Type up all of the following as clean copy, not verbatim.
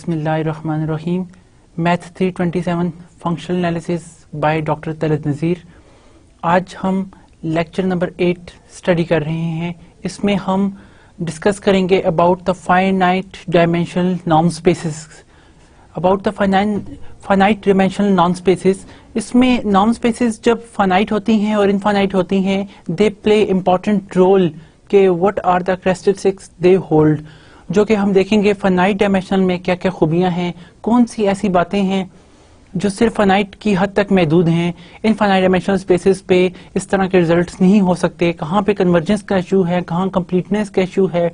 बिस्मिल्लाहिर्रहमानिर्रहीम। Math 327 functional analysis by doctor Talat Nazir. आज हम लेक्चर नंबर 8 स्टडी कर रहे हैं। इसमें हम डिस्कस करेंगे अबाउट द फाइनाइट डायमेंशनल नॉन spaces. About the finite dimensional नॉन स्पेसेस। इसमें नॉन स्पेसेस जब फाइनाइट होती हैं और इनफाइनाइट होती हैं, दे प्ले इम्पॉर्टेंट रोल के what are the characteristics they hold, जो कि हम देखेंगे फाइनाइट डायमेंशनल में क्या क्या खूबियां हैं, कौन सी ऐसी बातें हैं जो सिर्फ फाइनाइट की हद तक महदूद हैं। इनफाइनाइट डायमेंशनल स्पेसेस पे इस तरह के रिजल्ट्स नहीं हो सकते। कहाँ पे कन्वर्जेंस का इशू है, कहाँ कंप्लीटनेस का इशू है,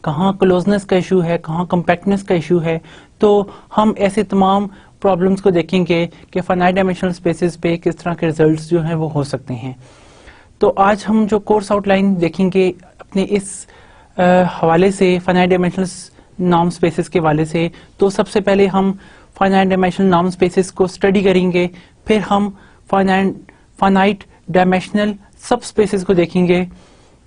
कहाँ क्लोजनेस का इशू है, कहाँ कम्पैक्टनेस का इशू है। तो हम ऐसे तमाम प्रॉब्लम्स को देखेंगे कि फाइनाइट डायमेंशनल स्पेसेस पे किस तरह के रिजल्ट्स जो हैं वो हो सकते हैं। तो आज हम जो कोर्स आउटलाइन देखेंगे अपने इस हवाले से, फाइनाइट डायमेंशनल नॉर्म स्पेसेस के हवाले से, तो सबसे पहले हम फाइनाइट डायमेंशनल नॉर्म स्पेसेस को स्टडी करेंगे। फिर हम फाइनाइट डायमेंशनल सब स्पेसेस को देखेंगे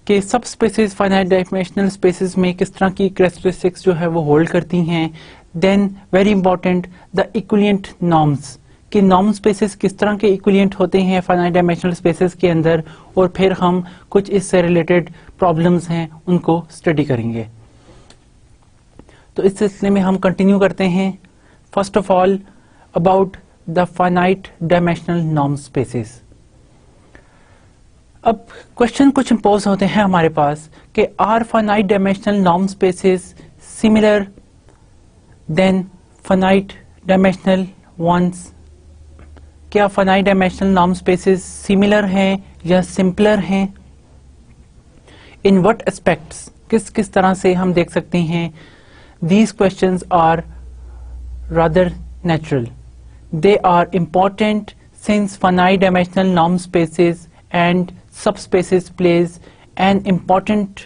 कि सब स्पेसेस फाइनाइट डायमेंशनल स्पेसेस में किस तरह की कैरेक्टरिस्टिक्स जो है वो होल्ड करती हैं। Then very important, the equivalent norms, कि नॉर्म स्पेसेस किस तरह के इक्विवेलेंट होते हैं फाइनाइट डायमेंशनल स्पेसेस के अंदर, और फिर हम कुछ इससे रिलेटेड प्रॉब्लम्स हैं उनको स्टडी करेंगे। तो इस सिलसिले में हम कंटिन्यू करते हैं। First of all about the finite dimensional norm spaces. अब क्वेश्चन कुछ इंपोज होते हैं हमारे पास कि are finite dimensional norm spaces similar than finite dimensional ones. क्या finite dimensional norm spaces similar हैं या सिंपलर हैं? इन व्हाट एस्पेक्ट्स, किस किस तरह से हम देख सकते हैं। These questions are rather natural, they are important since finite dimensional norm spaces and subspaces plays an important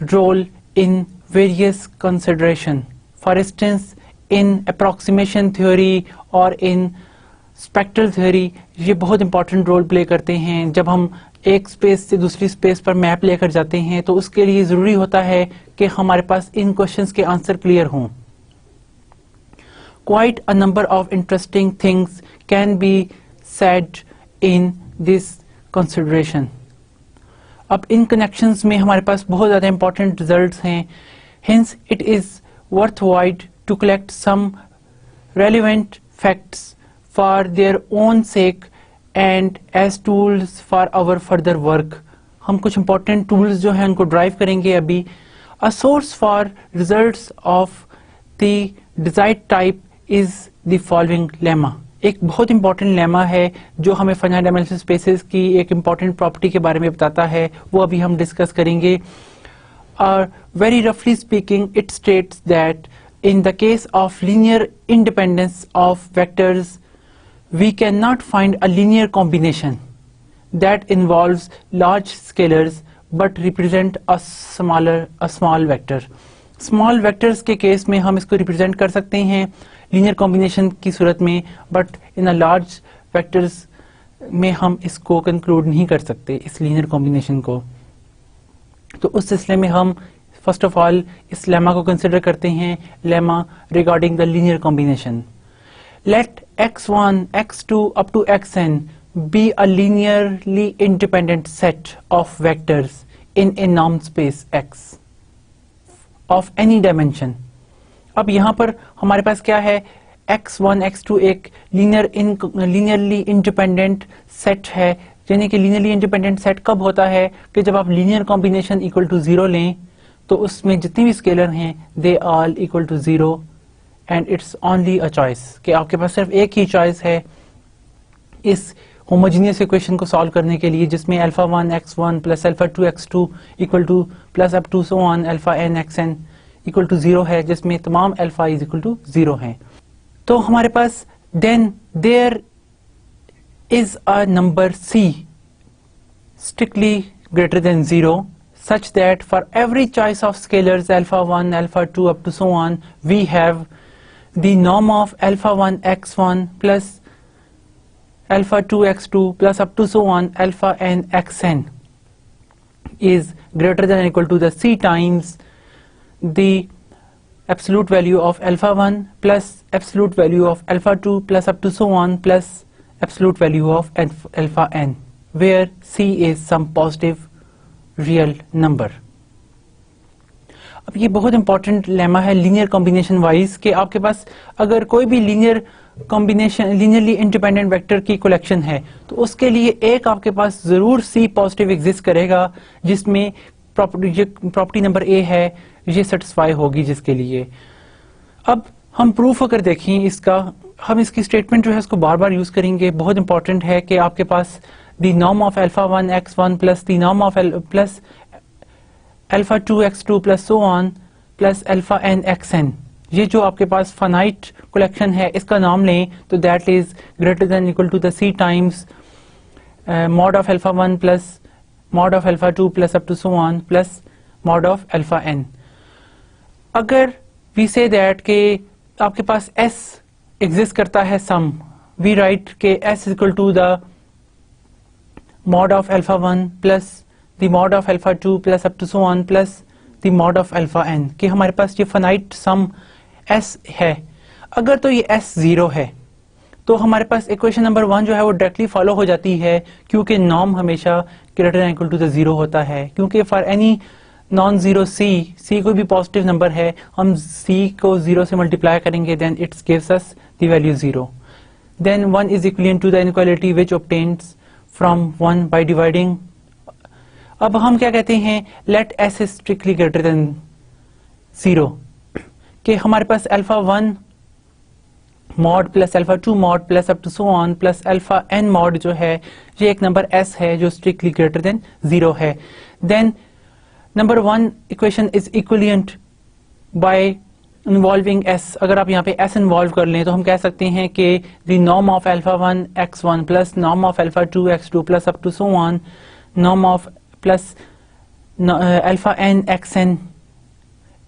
role in various consideration. For instance in approximation theory और इन स्पेक्ट्रल थ्योरी ये बहुत इंपॉर्टेंट रोल प्ले करते हैं। जब हम एक space से दूसरी स्पेस पर मैप लेकर जाते हैं तो उसके लिए जरूरी होता है कि हमारे पास इन क्वेश्चंस के आंसर क्लियर हों। Quite a number of interesting things can be said in this consideration. अब इन कनेक्शंस में हमारे पास बहुत ज्यादा इंपॉर्टेंट रिजल्ट्स हैं। Hints it is worthwhile to collect some relevant facts for their own sake and as tools for our further work. हम कुछ important tools जो हैं उनको ड्राइव करेंगे अभी। A source for results of the desired type is the following lemma. एक बहुत important lemma है जो हमें finite dimensional spaces की एक important property के बारे में बताता है, वो अभी हम डिस्कस करेंगे। Very roughly speaking, it states that in the case of linear independence of vectors, we cannot find a linear combination that involves large scalars but represent a small vector. Small vectors के case में हम इसको represent कर सकते हैं linear combination की सूरत में, but in a large vectors में हम इसको conclude नहीं कर सकते इस linear combination को। तो उस सिलसिले में हम फर्स्ट ऑफ ऑल इस लेमा को कंसिडर करते हैं, lemma regarding the linear combination. Let x1 x2 up to xn be a linearly independent set of vectors in a norm space x of any dimension. अब यहाँ पर हमारे पास क्या है, x1 x2 एक लीनियरली इंडिपेंडेंट सेट है। यानी कि लीनियरली इंडिपेंडेंट सेट कब होता है कि जब आप लीनियर कॉम्बिनेशन इक्वल टू 0 लें तो उसमें जितनी भी स्केलर हैं they all equal to 0 and it's only a choice, कि आपके पास सिर्फ एक ही चॉइस है इस होमोजेनियस इक्वेशन को सॉल्व करने के लिए, जिसमें alpha 1 x1 plus alpha 2 x2 equal to plus up to so on alpha n xn equal to 0 है, जिसमें तमाम अल्फा इज इक्वल टू 0 हैं। तो हमारे पास then there is a number c strictly greater than 0 such that for every choice of scalars alpha 1 alpha 2 up to so on we have the norm of alpha 1 x1 plus alpha 2 x2 plus up to so on alpha n xn is greater than or equal to the c times the absolute value of alpha 1 plus absolute value of alpha 2 plus up to so on plus absolute value of alpha n, where c is some positive real number. अब ये बहुत important lemma है linear combination wise कि आपके पास अगर कोई भी linear combination linearly independent vector की कलेक्शन है तो उसके लिए एक आपके पास जरूर सी पॉजिटिव एग्जिस्ट करेगा जिसमें प्रॉपर्टी नंबर ए है ये सेटिस्फाई होगी जिसके लिए। अब हम प्रूफ अगर देखें इसका, हम इसकी स्टेटमेंट जो है इसको बार बार यूज करेंगे। बहुत इंपॉर्टेंट है कि आपके पास the norm of alpha 1 x1 plus the norm of plus alpha 2 x2 plus so on plus alpha n xn, ये जो आपके पास फाइनाइट कलेक्शन है इसका नाम लें तो that is greater than equal to the c times mod of alpha 1 plus mod of alpha 2 plus up to so on plus mod of alpha n। अगर we say that के आपके पास s exist करता है sum, we write के s equal to the mod of alpha 1 plus the mod of alpha 2 plus up to so on plus the mod of alpha n, कि हमारे पास ये फाइनाइट सम s है। अगर तो ये s 0 है तो हमारे पास इक्वेशन नंबर 1 जो है वो डायरेक्टली फॉलो हो जाती है क्योंकि नॉर्म हमेशा greater than equal to the 0 होता है, क्योंकि for any non zero c कोई भी पॉजिटिव नंबर है हम c को 0 से मल्टीप्लाई करेंगे then it's gives us the value 0। Then 1 is equivalent to the inequality which obtains from 1 by dividing. अब हम क्या कहते हैं, let s is strictly greater than 0, कि हमारे पास alpha 1 mod plus alpha 2 mod plus up to so on plus alpha n mod जो है ये एक नंबर s है जो स्ट्रिक्टली ग्रेटर देन 0 है। Then number 1 equation is equivalent by involving s। अगर आप यहाँ पे s इन्वॉल्व कर लें तो हम कह सकते हैं कि the norm of alpha 1 x1 plus norm of alpha 2 x2 plus up to so on norm of plus alpha n xn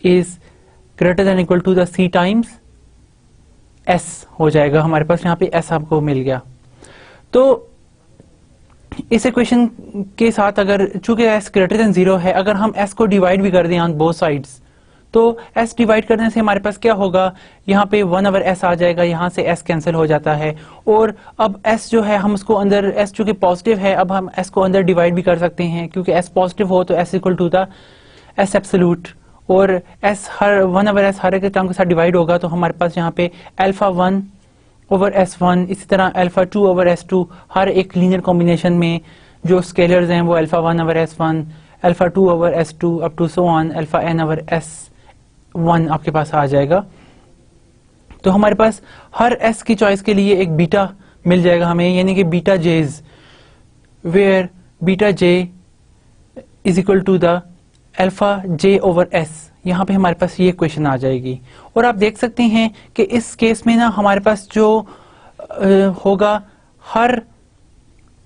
is greater than equal to the c times s हो जाएगा। हमारे पास यहाँ पे s आपको मिल गया। तो इस equation के साथ अगर चूंकि s ग्रेटर देन 0 है, अगर हम s को डिवाइड भी कर दें ऑन बोथ साइड्स तो s डिवाइड करने से हमारे पास क्या होगा, यहाँ पे 1 ओवर s आ जाएगा, यहाँ से s कैंसिल हो जाता है। और अब s जो है हम उसको अंदर, s चूंकि पॉजिटिव है अब हम s को अंदर डिवाइड भी कर सकते हैं क्योंकि s पॉजिटिव हो तो s equal to the s absolute, और s हर 1 ओवर s हर एक टर्म के साथ डिवाइड होगा तो हमारे पास यहाँ पे अल्फा 1 ओवर s1, इसी तरह अल्फा 2 ओवर s2, हर एक लीनियर कॉम्बिनेशन में जो स्केलर्स हैं वो alpha 1 over s1, alpha 2 over s2 up to so on alpha n over s1 आपके पास आ जाएगा। तो हमारे पास हर s की चॉइस के लिए एक बीटा मिल जाएगा हमें, यानी कि beta j's, where beta j is equal to the alpha j over s। यहाँ पे हमारे पास ये क्वेश्चन आ जाएगी। और आप देख सकते हैं कि इस केस में ना हमारे पास जो होगा हर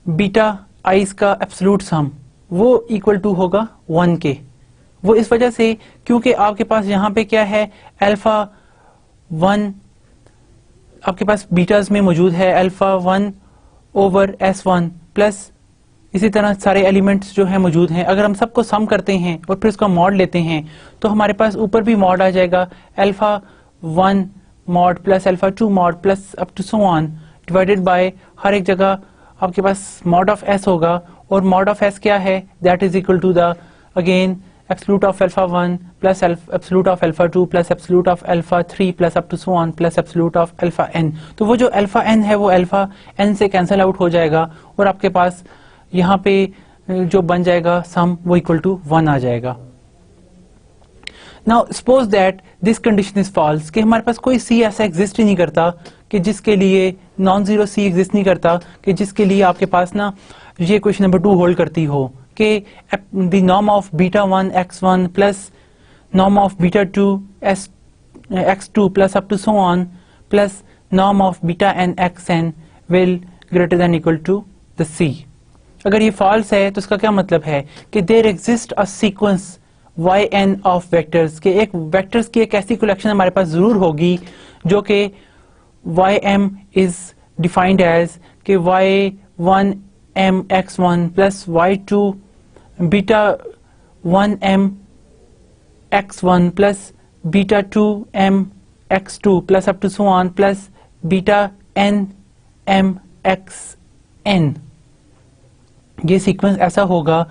बीटा आइज का एब्सोल्यूट सम वो इक्वल टू होगा 1 के। वो इस वजह से क्योंकि आपके पास यहाँ पे क्या है, अल्फा 1 आपके पास बीटाज में मौजूद है, अल्फा 1 ओवर s1 प्लस इसी तरह सारे एलिमेंट्स जो है मौजूद हैं। अगर हम सबको सम करते हैं और फिर उसका मॉड लेते हैं तो हमारे पास ऊपर भी मॉड आ जाएगा, alpha 1 mod plus alpha 2 mod plus up to so on divided by हर एक जगह आपके पास मॉड ऑफ s होगा। और मॉड ऑफ s क्या है, that is equal to the again absolute of alpha 1 plus absolute of alpha 2 plus absolute of alpha 3 plus up to so on plus absolute of alpha n। तो वो जो alpha n है वो alpha n से cancel out हो जाएगा और आपके पास यहाँ पे जो बन जाएगा सम वो इक्वल टू 1 आ जाएगा। Now suppose that this condition is false, कि हमारे पास कोई c ऐसा एग्जिस्ट ही नहीं करता कि जिसके लिए नॉन जीरो c एग्जिस्ट नहीं करता कि जिसके लिए आपके पास ना ये क्वेश्चन नंबर 2 होल्ड करती हो कि the norm of beta 1 x1 plus norm of beta 2 x2 plus up to so on plus norm of beta n xn will greater than equal to the c। अगर ये false है तो इसका क्या मतलब है कि there exist a sequence yn of vectors, के एक वेक्टर्स की एक ऐसी कलेक्शन हमारे पास जरूर होगी जो कि ym इज डिफाइंड एज कि y1 m x1 plus y2 beta 1 m x1 plus beta 2m x2 plus up to so on plus beta n m x n। ये सीक्वेंस ऐसा होगा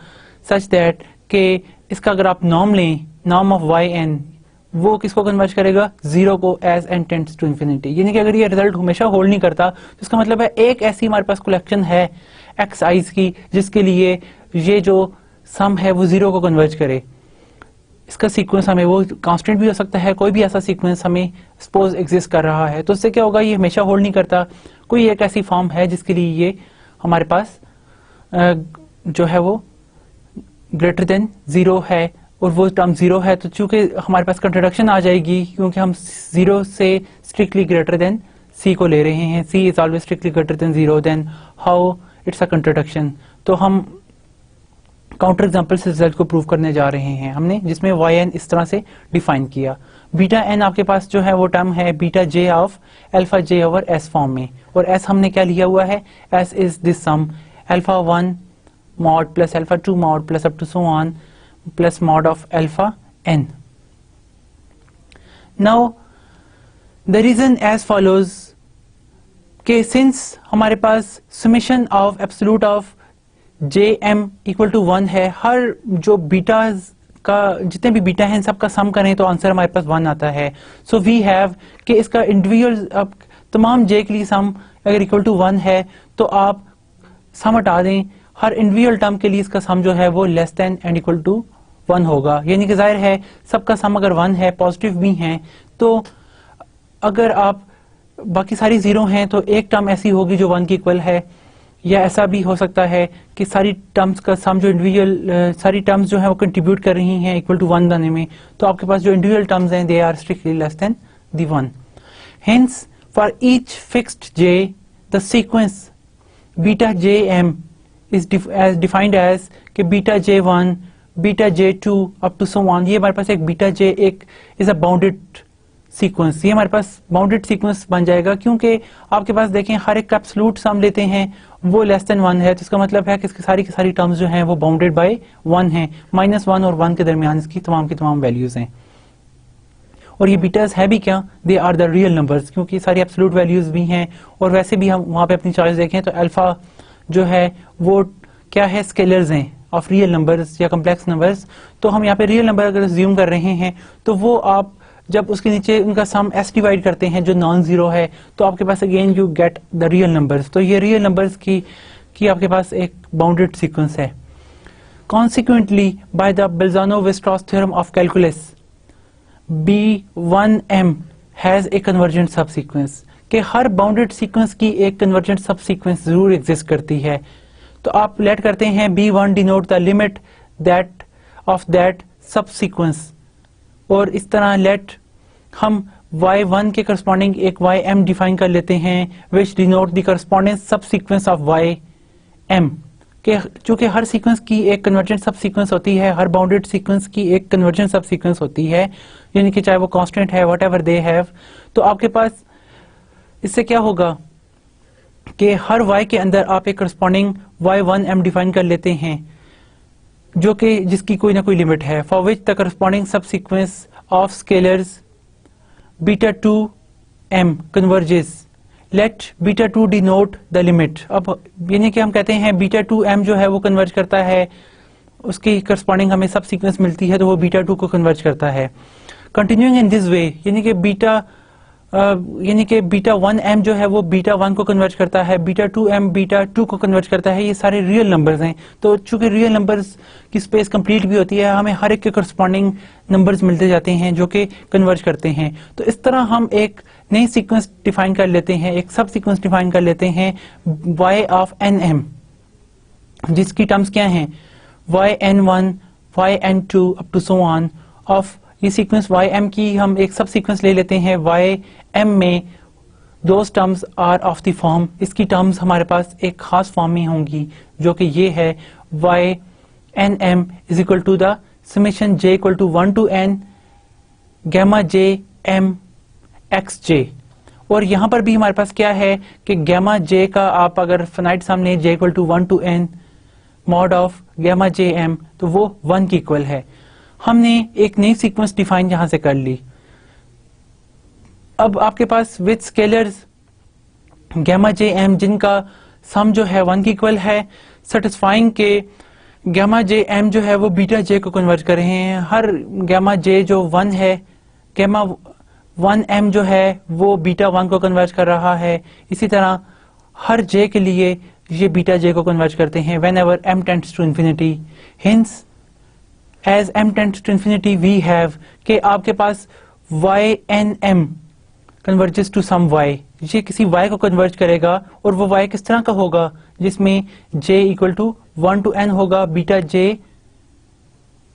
सच दैट कि इसका अगर आप नॉर्म लें, नॉर्म ऑफ वाई एन, वो किसको कन्वर्ज करेगा, जीरो को, as n tends to infinity. यानी कि अगर ये रिजल्ट हमेशा होल्ड नहीं करता तो इसका मतलब है एक ऐसी हमारे पास कलेक्शन है एक्स आईज की जिसके लिए ये जो सम है वो जीरो को कन्वर्ज करे। इसका सीक्वेंस हमें वो कांस्टेंट भी हो सकता है, कोई भी ऐसा सीक्वेंस हमें सपोज एग्जिस्ट कर रहा है, तो उससे क्या होगा, ये हमेशा होल्ड नहीं करता। कोई एक ऐसी फॉर्म है जिसके लिए ये हमारे पास जो है वो ग्रेटर देन जीरो है और वो टर्म जीरो है, तो चूंकि हमारे पास कंट्रोडक्शन आ जाएगी क्योंकि हम जीरो से स्ट्रिक्टली ग्रेटर देन सी को ले रहे हैं। C is always strictly greater than zero, then how it's a contradiction. तो हम काउंटर एग्जांपल से रिजल्ट को प्रूव करने जा रहे हैं हमने, जिसमें वाई एन इस तरह से डिफाइन किया। बीटा एन आपके पास जो है वो टर्म है beta j of alpha j over s form में, और एस हमने क्या लिया हुआ है, s is this sum alpha 1 mod plus alpha 2 mod plus up to so on plus mod of alpha n. Now the reason as follows कि since हमारे पास summation of absolute of jm equal to 1 है, हर जो betas का जितने भी beta हैं सबका सम करें तो आंसर हमारे पास 1 आता है। सो वी हैव कि इसका इंडिविजुअल अब तमाम j के लिए सम अगर इक्वल टू 1 है तो आप सम हटा दें, हर इंडिविजुअल टर्म के लिए इसका सम जो है वो less than and equal to 1 होगा। यानी कि जाहिर है सबका सम अगर 1 है, पॉजिटिव भी हैं, तो अगर आप बाकी सारी जीरो हैं तो एक टर्म ऐसी होगी जो 1 की इक्वल है, या ऐसा भी हो सकता है कि सारी टर्म्स का सम जो इंडिविजुअल सारी टर्म्स जो है वो कंट्रीब्यूट कर रही हैं इक्वल टू 1 बनाने में, तो आपके पास जो इंडिविजुअल टर्म्स हैं they are strictly less than the 1। Hence for each fixed j the sequence beta j m is defined as कि beta J1, beta J2 up to so on। ये हमारे पास एक बीटा J एक is a bounded sequence, ये हमारे पास bounded sequence बन जाएगा क्योंकि आपके पास देखें हर एक का एब्सोल्यूट सम लेते हैं वो लेस देन 1 है, तो इसका मतलब है कि इसकी सारी की सारी टर्म्स जो हैं वो बाउंडेड बाय 1 हैं, -1 और 1 के दरमियान इसकी तमाम की तमाम वैल्यूज हैं। और ये बीटास है भी क्या, they are the real numbers, क्योंकि सारी एब्सोल्यूट वैल्यूज भी हैं। और वैसे भी हम वहाँ पे अपनी चॉइस देखें तो अल्फा जो है वो क्या है, स्केलर्स हैं ऑफ रियल नंबर्स या कम्प्लेक्स नंबर्स। तो हम यहाँ पे रियल नंबर अगर ज्यूम कर रहे हैं तो वो आप जब उसके नीचे उनका सम एस डिवाइड करते हैं जो नॉन जीरो है, तो आपके पास again you get the real numbers. तो ये रियल नंबर्स की आपके पास एक बाउंडेड सीक्वेंस है। Consequently by the Bolzano Weierstrass theorem of calculus B1m has a convergent sub sequence, कि हर बाउंडेड सीक्वेंस की एक कन्वर्जेंट सब सीक्वेंस जरूर एग्जिस्ट करती है। तो आप लेट करते हैं B1 denote the limit that of that सब सीक्वेंस, और इस तरह लेट हम y1 के करस्पॉन्डिंग एक ym डिफाइन कर लेते हैं विच denote the corresponding sub sequence of ym, कि चूंकि हर सीक्वेंस की एक कन्वर्जेंट सब सीक्वेंस होती है, हर बाउंडेड सीक्वेंस की एक कन्वर्जेंट सब सीक्वेंस होती है, यानी कि चाहे वो कांस्टेंट है वट एवर दे हैव। तो आपके पास इससे क्या होगा कि हर y के अंदर आप एक करस्पॉन्डिंग y1m डिफाइन कर लेते हैं जो कि जिसकी कोई ना कोई लिमिट है, for which the corresponding sub sequence of scalars β2m converges, let β2 denote the limit. अब यानी कि हम कहते हैं β2m जो है वो कन्वर्ज करता है, उसकी करस्पॉन्डिंग हमें सब सीक्वेंस मिलती है तो वो β2 को कन्वर्ज करता है। कंटिन्यूइंग इन दिस वे, यानी कि β1m जो है वो β1 को कन्वर्ज करता है, β2m β2 को कन्वर्ज करता है। ये सारे रियल नंबर्स हैं, तो चूंकि रियल नंबर्स की स्पेस कंप्लीट भी होती है, हमें हर एक के करस्पॉन्डिंग नंबर्स मिलते जाते हैं जो कि कन्वर्ज करते हैं। तो इस तरह हम एक नई सीक्वेंस डिफाइन कर लेते हैं, एक सब सीक्वेंस डिफाइन कर लेते हैं y ऑफ nm, जिसकी टर्म्स क्या हैं, yn1 yn2 up to so on of ये सीक्वेंस ym की हम एक सब सीक्वेंस ले लेते हैं ym में those terms are of the form, इसकी टर्म्स हमारे पास एक खास फॉर्म में होंगी जो कि ये है ynm is equal to the summation j equal to 1 to n gamma j m xj। और यहाँ पर भी हमारे पास क्या है कि gamma j का आप अगर फाइनाइट सामने j equal to 1 to n mod of gamma j m, तो वो 1 की इक्वल है। हमने एक नई सीक्वेंस डिफाइन यहां से कर ली, अब आपके पास with scalars gamma j m जिनका सम जो है 1 के इक्वल है, सेटिस्फाइंग के गैमा जे एम जो है वो बीटा जे को कन्वर्ट कर रहे हैं। हर गैमा जे जो 1 है, गैमा 1 एम जो है वो बीटा 1 को कन्वर्ट कर रहा है। इसी तरह हर जे के लिए ये बीटा जे को कन्वर्ट करते हैं whenever m tends to infinity. Hence as m tends to infinity we have कि आपके पास y n m converges to some y, ये किसी y को कन्वर्ट करेगा और वो y किस तरह का होगा, जिसमें j equal to 1 to n होगा, beta j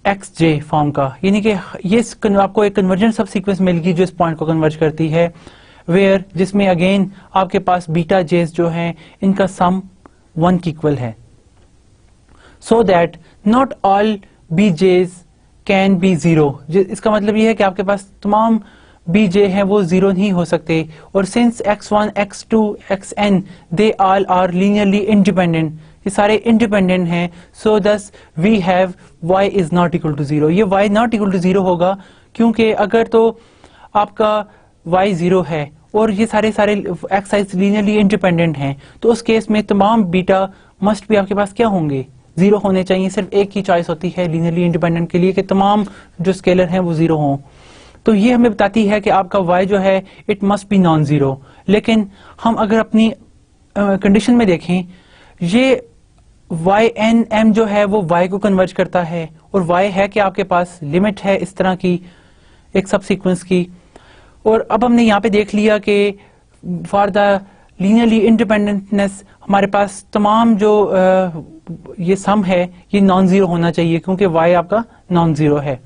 x j form का। यानी कि ये आपको एक कन्वर्जेंट सब सीक्वेंस मिलेगी जो इस पॉइंट को कन्वर्ट करती है, वेयर जिसमें अगेन आपके पास बीटा जेस जो हैं इनका सम 1 के इक्वल है। So that not all B जेस कैन बी जीरो। इसका मतलब ये है कि आपके पास तमाम बी जे हैं वो जीरो नहीं हो सकते। और since x1, x2, xn they all are linearly independent, ये सारे इंडिपेंडेंट हैं, so thus we have y is not equal to zero. ये y not equal to zero होगा क्योंकि अगर तो आपका y जीरो है और ये सारे x लीनियरली इंडिपेंडेंट हैं तो उस केस में तमाम बीटा मस्ट भी आपके पास क्या होंगे, जीरो होने चाहिए। सिर्फ एक ही चॉइस होती है लीनियरली इंडिपेंडेंट के लिए कि तमाम जो स्केलर हैं वो जीरो हों। तो ये हमें बताती है कि आपका y जो है it must be non zero. लेकिन हम अगर अपनी कंडीशन में देखें, ये y n m जो है वो y को कन्वर्ज करता है और y है कि आपके पास लिमिट है इस तरह की एक सब सीक्वेंस की। और अब हमने यहाँ पे देख लिया कि फॉर द लीनियरली इंडिपेंडेंटनेस हमारे पास तमाम जो ये सम है ये नॉन जीरो होना चाहिए क्योंकि y आपका नॉन जीरो है।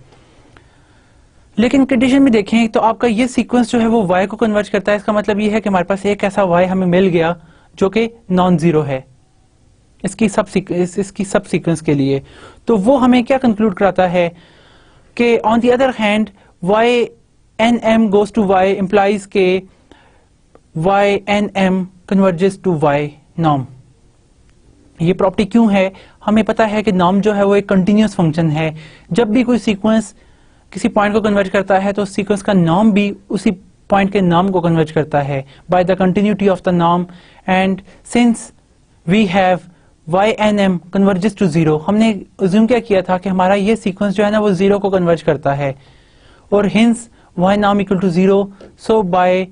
लेकिन कंडीशन में देखें तो आपका ये सीक्वेंस जो है वो y को कन्वर्ट करता है। इसका मतलब ये है कि हमारे पास एक ऐसा y हमें मिल गया जो कि नॉन जीरो है इसकी सब सीक्वेंस के लिए। तो वो हमें क्या कंक्लूड कराता है कि on the other hand y n m goes to y implies के y n m converges to y norm. ये प्रॉपर्टी क्यों है, हमें पता है कि नॉर्म जो है वो एक कंटिन्यूअस फंक्शन है। जब भी कोई सीक्वेंस किसी पॉइंट को कन्वर्ट करता है तो सीक्वेंस का नॉर्म भी उसी पॉइंट के नॉर्म को कन्वर्ट करता है by the continuity of the norm. And since we have y n m converges to zero, हमने अज्यूम क्या किया था कि हमारा ये सीक्वेंस जो है ना वो जीरो को कन्वर्ट करता है और hence y norm equal to zero. So by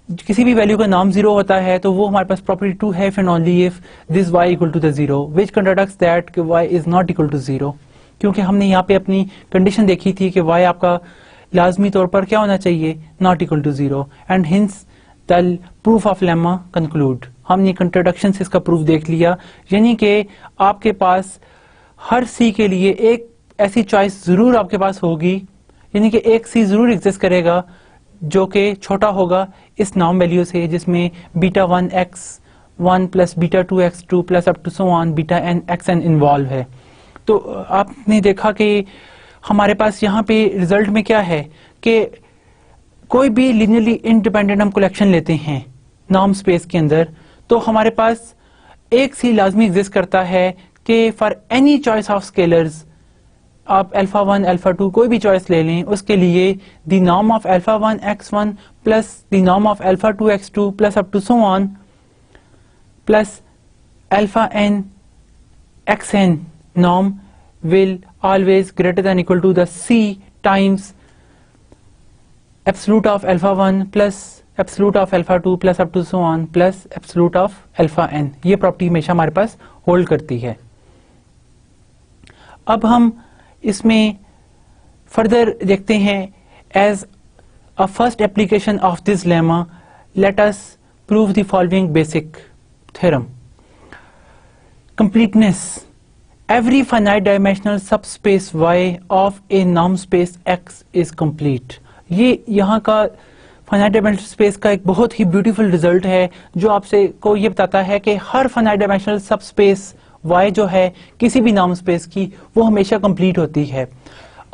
किसी भी वैल्यू का नॉर्म जीरो होता है तो वो हमारे पास प्रॉपर्टी 2 है if and only if this y equal to the zero which contradicts that कि y is not equal to zero. क्योंकि हमने यहाँ पे अपनी कंडीशन देखी थी कि y आपका लाजमी तौर पर क्या होना चाहिए, not equal to zero. And hence the proof of lemma conclude, हमने कंट्रोडक्शन से इसका प्रूफ देख लिया। यानी कि आपके पास हर c के लिए एक ऐसी चॉइस जरूर आपके पास होगी, यानी कि एक c जरूर एग्जिस्ट करेगा जो कि छोटा होगा इस नॉर्म वैल्यू से, जिसमें beta 1 x1 plus beta 2 x2 plus up to so on beta n xn involve है। तो आपने देखा कि हमारे पास यहाँ पे रिजल्ट में क्या है कि कोई भी लीनियरली इंडिपेंडेंट हम कलेक्शन लेते हैं नॉर्म स्पेस के अंदर तो हमारे पास एक सी लाजमी एग्जिस्ट करता है कि for any choice of scalars, आप अल्फा 1 अल्फा 2 कोई भी चॉइस ले लें, उसके लिए the norm of alpha 1 x1 plus the norm of alpha 2 x2 plus up to so on plus alpha n xn norm will always greater than equal to the c times absolute of alpha 1 plus absolute of alpha 2 plus up to so on plus absolute of alpha n। ये property हमेशा हमारे पास hold करती है। अब हम इसमें further देखते हैं as a first application of this lemma let us prove the following basic theorem. completeness, every finite dimensional subspace y of a norm space x is complete। ये यहाँ का फाइनाइट डायमेंशनल स्पेस का एक बहुत ही beautiful result है जो आपसे को ये बताता है कि हर फाइनाइट डायमेंशनल सबस्पेस y जो है किसी भी नॉर्म स्पेस की वो हमेशा कंप्लीट होती है।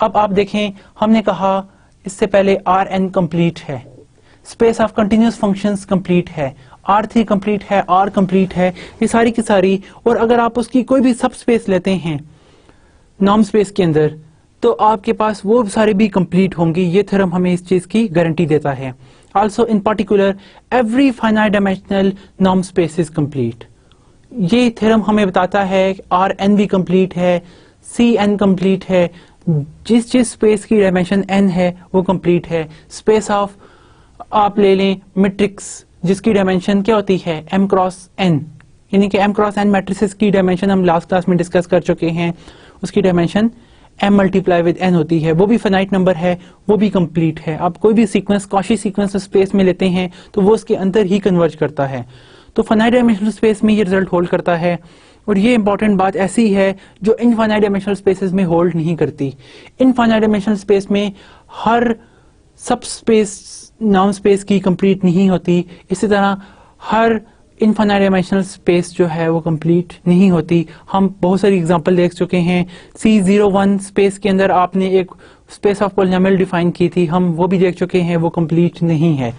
अब आप देखें, हमने कहा इससे पहले Rn कंप्लीट है, space of continuous functions complete है, R3 कंप्लीट है, R कंप्लीट है, ये सारी की सारी। और अगर आप उसकी कोई भी सब स्पेस लेते हैं नॉर्म स्पेस के अंदर तो आपके पास वो सारे भी कंप्लीट होंगे। ये थ्योरम हमें इस चीज की गारंटी देता है। Also in particular, every finite dimensional norm space is complete. ये थ्योरम हमें बताता है Rn भी कंप्लीट है, Cn कंप्लीट है, जिस स्पेस की डायमेंशन n है वो कंप्लीट है. स्पेस ऑफ आप ले लें मैट्रिक्स जिसकी डायमेंशन क्या होती है m क्रॉस n, यानी कि m क्रॉस n मैट्रिसेस की डायमेंशन हम लास्ट क्लास में डिस्कस कर चुके हैं. उसकी dimension m multiply with n होती है, वो भी फाइनाइट नंबर है, वो भी कंप्लीट है. आप कोई भी सीक्वेंस कॉची सीक्वेंस स्पेस में लेते हैं तो वो उसके अंदर ही कन्वर्ज करता है. तो फाइनाइट डायमेंशनल स्पेस में ये रिजल्ट होल्ड करता है. और ये इंपॉर्टेंट बात ऐसी है जो इनफाइनाइट डायमेंशनल स्पेसेस में होल्ड नहीं करती. इनफाइनाइट डायमेंशनल स्पेस में हर सब स्पेस नॉर्म स्पेस की कंप्लीट नहीं होती. इसी तरह हर इनफाइनाइट डायमेंशनल स्पेस जो है वो कंप्लीट नहीं होती. हम बहुत सारी एग्जांपल देख चुके हैं. C01 स्पेस के अंदर आपने एक स्पेस ऑफ पॉलिनोमियल डिफाइन की थी, हम वो भी देख चुके हैं, वो कंप्लीट नहीं है.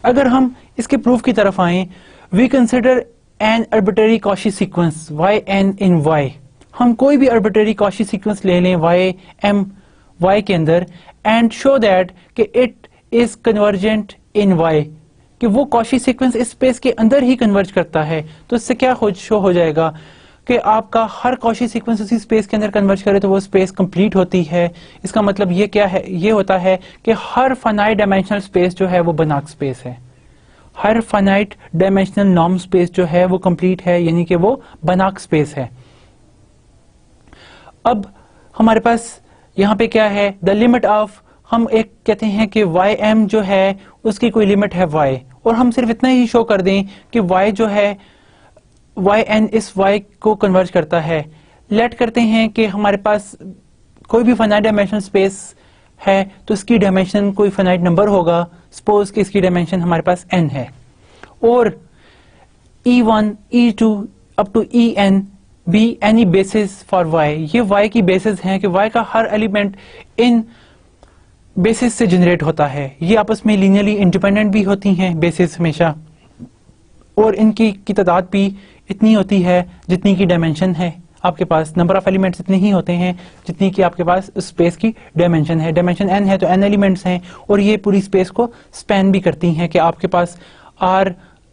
अगर हम इसके प्रूफ की तरफ आए, we consider an arbitrary Cauchy sequence yn in y. हम कोई भी आर्बिट्रेरी कॉची सीक्वेंस ले लें y के अंदर एंड शो दैट कि it is convergent in y, कि वो कॉची सीक्वेंस इस स्पेस के अंदर ही कन्वर्ज करता है. तो इससे क्या शो हो जाएगा कि आपका हर कॉची सीक्वेंस उसी स्पेस के अंदर कन्वर्ज करे तो वो स्पेस कंप्लीट होती है. इसका मतलब ये क्या है, ये होता है कि हर फाइनाइट डायमेंशनल स्पेस जो है वो बनाक स्पेस है. हर फाइनाइट डायमेंशनल नॉर्म स्पेस जो है वो कंप्लीट है, यानी कि वो बनाक स्पेस है. अब हमारे पास यहाँ पे क्या है, द लिमिट ऑफ, हम एक कहते हैं कि ym जो है उसकी कोई लिमिट है y, और हम सिर्फ इतना ही शो कर दें कि y जो है yn इस y को कन्वर्ज करता है. लेट करते हैं कि हमारे पास कोई भी फाइनाइट डायमेंशनल स्पेस है तो इसकी डायमेंशन कोई फाइनाइट नंबर होगा. सपोज कि इसकी डायमेंशन हमारे पास n है और e1 e2 up to en be any basis for y. ये y की बेसिस हैं कि y का हर एलिमेंट इन बेसिस से जनरेट होता है. ये आपस में लीनियरली इंडिपेंडेंट भी होती हैं बेसिस हमेशा, और इनकी तादाद भी इतनी होती है जितनी की डायमेंशन है. आपके पास नंबर ऑफ एलिमेंट्स इतने ही होते हैं जितनी कि आपके पास स्पेस की डायमेंशन है. डायमेंशन n है तो n एलिमेंट्स हैं, और ये पूरी स्पेस को स्पैन भी करती हैं कि आपके पास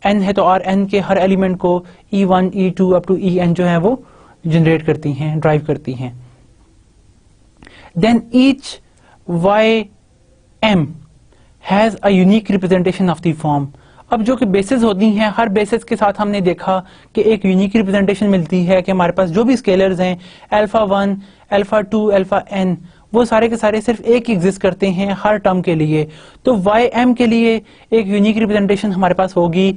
n है तो n के हर एलिमेंट को e1 e2 up to en जो है वो जनरेट करती हैं, ड्राइव करती हैं. Then each ym has a unique representation of the form. अब जो कि बेसिस होती हैं, हर बेसिस के साथ हमने देखा कि एक यूनिक रिप्रेजेंटेशन मिलती है कि हमारे पास जो भी स्केलर्स हैं α1 α2 αn, वो सारे के सारे सिर्फ एक ही एग्जिस्ट करते हैं हर टर्म के लिए. तो ym के लिए एक यूनिक रिप्रेजेंटेशन हमारे पास होगी.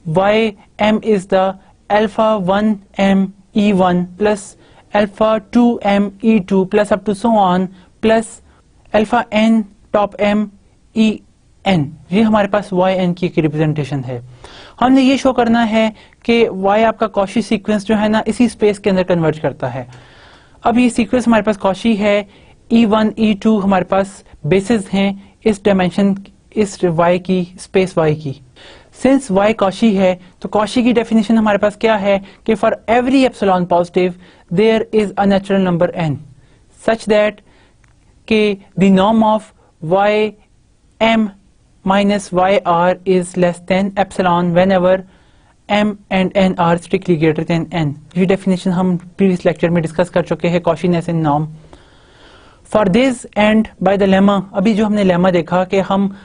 ym is the α1m e1 plus α2m e2 plus up to so on plus αn top m en. ये हमारे पास yn की एक रिप्रेजेंटेशन है. हमने ये शो करना है कि y आपका कॉची सीक्वेंस जो है ना इसी स्पेस के अंदर कन्वर्ज करता है. अब ये सीक्वेंस हमारे पास कॉची है, e1 e2 हमारे पास बेसिस हैं इस डायमेंशन, इस y की, स्पेस y की. सिंस y कॉची है तो कॉची की डेफिनेशन हमारे पास क्या है कि for every epsilon positive there is a natural number n such that के the norm of ym minus yr is less than epsilon whenever m and n are strictly greater than n. ये definition हम previous lecture में discuss कर चुके हैं, Cauchyness in norm. For this and by the lemma, अभी जो हमने lemma देखा कि हम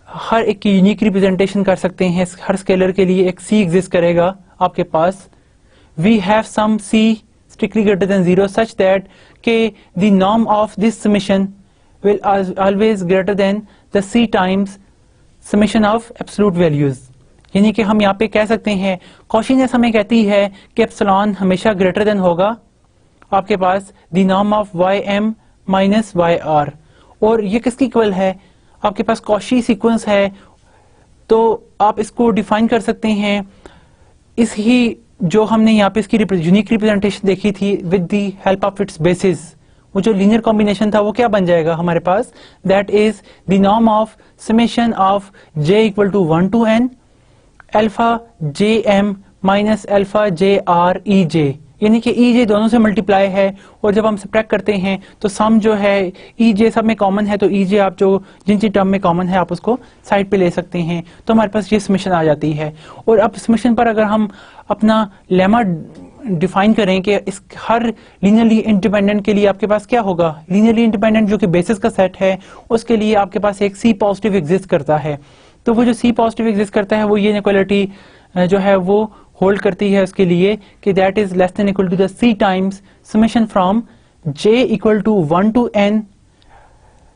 हर एक की यूनिक रिप्रेजेंटेशन कर सकते हैं. हर स्केलर के लिए एक c एग्जिस्ट करेगा आपके पास. We have some c strictly greater than 0 such that के the norm of this summation will always greater than the c times summation of absolute values. यानी कि हम यहाँ पे कह सकते हैं कॉशीनेस हमें कहती है कि एप्सिलॉन हमेशा ग्रेटर देन होगा आपके पास the norm of ym minus yr. और ये किसकी इक्वल है, आपके पास कॉशी सीक्वेंस है तो आप इसको डिफाइन कर सकते हैं इस ही जो हमने यहाँ पे इसकी यूनिक रिप्रेजेंटेशन देखी थी with the help of its basis. वो जो लीनियर कॉम्बिनेशन था वो क्या बन जाएगा हमारे पास, that is the norm of summation of j equal to 1 to n alpha jm minus alpha jr ej. यानी कि ई जे दोनों से मल्टीप्लाई है, और जब हम सब्ट्रैक्ट करते हैं तो सम जो है ई जे सब में कॉमन है, तो ई जे आप जो जिन जिन टर्म में कॉमन है आप उसको साइड पे ले सकते हैं, तो हमारे पास ये समेशन आ जाती है। और अब समेशन पर अगर हम अपना लेमा डिफाइन करें कि इस हर लीनियरली इंडिपेंडेंट के लिए आपके पास क्या होगा, लीनियरली इंडिपेंडेंट जो कि बेसिस का सेट है उसके लिए आपके पास एक सी पॉजिटिव एग्जिस्ट करता है। तो वो जो सी पॉजिटिव एग्जिस्ट करता है वो ये इनइक्वालिटी जो है वो होल्ड करती है उसके लिए कि that is less than equal to the C times summation from j equal to 1 to n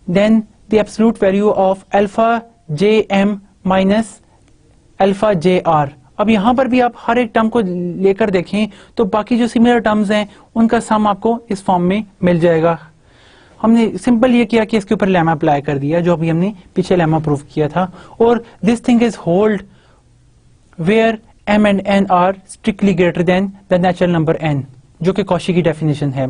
then the absolute value of alpha j m minus alpha j r. अब यहां पर भी आप हर एक टर्म को लेकर देखें तो बाकी जो सिमिलर टर्म्स हैं उनका सम आपको इस फॉर्म में मिल जाएगा। हमने सिंपल ये किया कि इसके ऊपर लेमा अप्लाई कर दिया जो अभी हमने पीछे लेमा प्रूव किया था, और this thing is hold where m and n are strictly greater than the natural number n, जो कि कॉशी की डेफिनेशन है।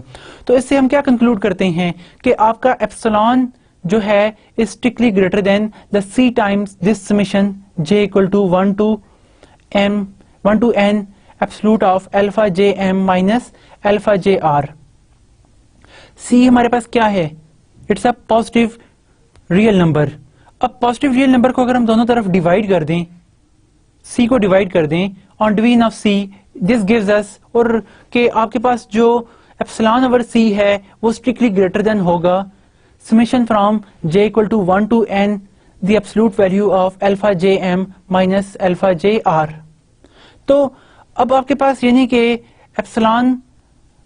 तो इससे हम क्या कंक्लूड करते हैं कि आपका एप्सिलॉन जो है is strictly greater than the c times this summation j equal to 1 to n absolute of alpha j m minus alpha j r. c हमारे पास क्या है, it's a positive real number. अब पॉजिटिव रियल नंबर को अगर हम दोनों तरफ डिवाइड कर दें, c को डिवाइड कर दें on division of c, this gives us, और कि आपके पास जो एप्सिलॉन ओवर c है वो स्ट्रिक्टली ग्रेटर देन होगा summation from j equal to 1 to n the absolute value of alpha j m minus alpha j r. तो अब आपके पास यानी कि एप्सिलॉन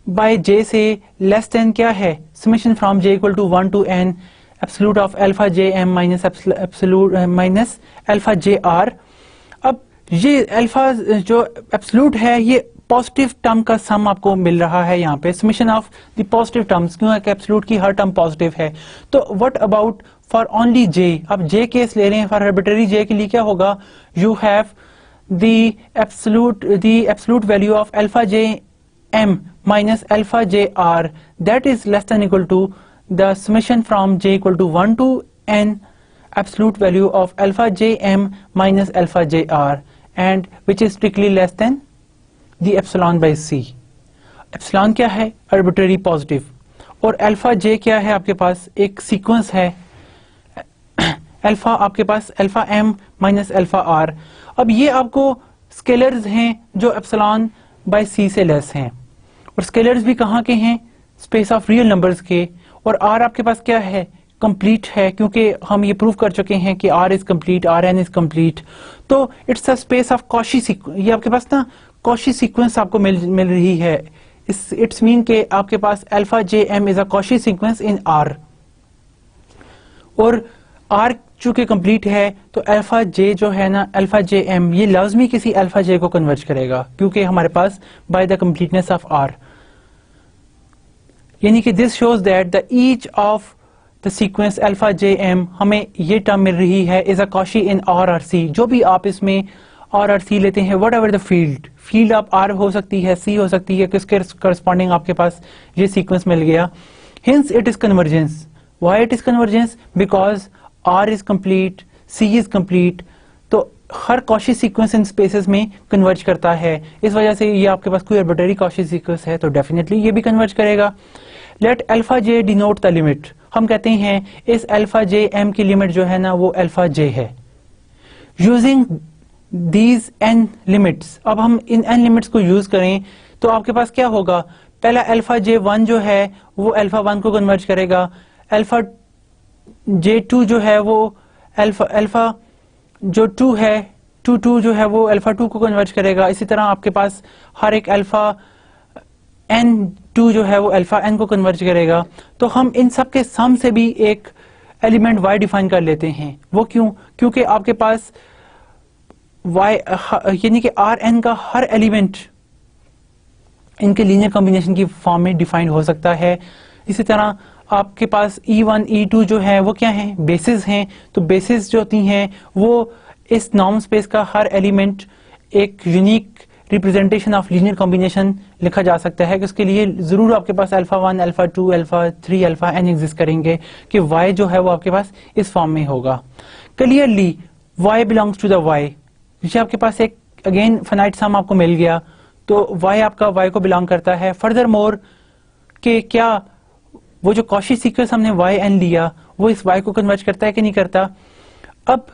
बाय j से लेस देन क्या है, summation from j equal to 1 to n absolute of alpha j m minus absolute minus alpha j r. अब ये अल्फा जो एब्सोल्यूट है ये पॉजिटिव टर्म का सम आपको मिल रहा है यहाँ पे, summation of the positive terms, क्योंकि एब्सोल्यूट की हर टर्म पॉजिटिव है। तो what about for only j, अब j केस ले रहे हैं, फॉर आर्बिट्रेरी j के लिए क्या होगा, you have the absolute value of alpha J m minus alpha j r that is less than equal to the summation from j equal to 1 to n absolute value of alpha j m minus alpha j r, and which is strictly less than the epsilon by c। epsilon क्या है, arbitrary positive, और alpha j क्या है, आपके पास एक sequence है alpha, आपके पास alpha m minus alpha r। अब ये आपको स्केलर्स हैं जो एप्सिलॉन बाय c से लेस हैं, और स्केलर्स भी कहाँ के हैं, स्पेस ऑफ रियल नंबर्स के, और r आपके पास क्या है, कंप्लीट है, क्योंकि हम ये प्रूव कर चुके हैं कि r is complete, rn is complete. तो it's a space of Cauchy sequence, ये आपके पास ना कॉशी सीक्वेंस आपको मिल रही है। इट्स मीन के आपके पास alpha j m is a Cauchy sequence in r, और r चूंकि कंप्लीट है तो अल्फा जे जो है ना, अल्फा जे एम, ये लाजमी किसी अल्फा जे को कन्वर्ज करेगा क्योंकि हमारे पास by the completeness of r, यानी कि this shows that the each of the sequence alpha j m, हमें ये टर्म मिल रही है is a Cauchy in R or C. जो भी आप इसमें आर आर सी लेते हैं, वट एवर द फील्ड आप आर हो सकती है, सी हो सकती है, किसके करस्पॉन्डिंग आपके पास ये सीक्वेंस मिल गया। Hints it is convergence. Why it is convergence, because R is complete, C is complete, तो हर कॉशी सीक्वेंस इन स्पेसेस में कन्वर्ज करता है। इस वजह से ये आपके पास कोई आर्बिट्रेरी कॉशी सीक्वेंस है तो डेफिनेटली ये भी कन्वर्ज करेगा। Let alpha J denote the limit, हम कहते हैं इस अल्फा जे एम की लिमिट जो है ना वो अल्फा जे है। यूजिंग दीज n लिमिट्स, अब हम इन n लिमिट्स को यूज करें तो आपके पास क्या होगा, पहला अल्फा जे वन जो है वो अल्फा वन को कन्वर्ज करेगा, अल्फा J2 जो है वो अल्फा जो 2 है, टू जो है वो अल्फा 2 को कन्वर्ज करेगा। इसी तरह आपके पास हर एक अल्फा n2 जो है वो अल्फा n को कन्वर्ज करेगा। तो हम इन सब के सम से भी एक एलिमेंट y डिफाइन कर लेते हैं। वो क्यों, क्योंकि आपके पास y यानी कि Rn का हर एलिमेंट इनके लीनियर कॉम्बिनेशन की फॉर्म में डिफाइन हो सकता है। इसी तरह आपके पास E1 E2 जो है वो क्या है, बेसिस हैं। तो बेसिस जो होती हैं वो इस नॉर्म स्पेस का हर एलिमेंट एक unique representation of linear combination लिखा जा सकता है कि उसके लिए जरूर आपके पास alpha 1 alpha 2 alpha 3 alpha n exist करेंगे कि y जो है वो आपके पास इस फॉर्म में होगा। Clearly y belongs to the y, ये आपके पास एक अगेन फाइनाइट सम आपको मिल गया। तो y आपका y को बिलोंग करता है। फर्दर मोर कि क्या वो जो कॉशी सीक्वेंस हमने yn लिया वो इस y को कन्वर्ज करता है कि नहीं करता। अब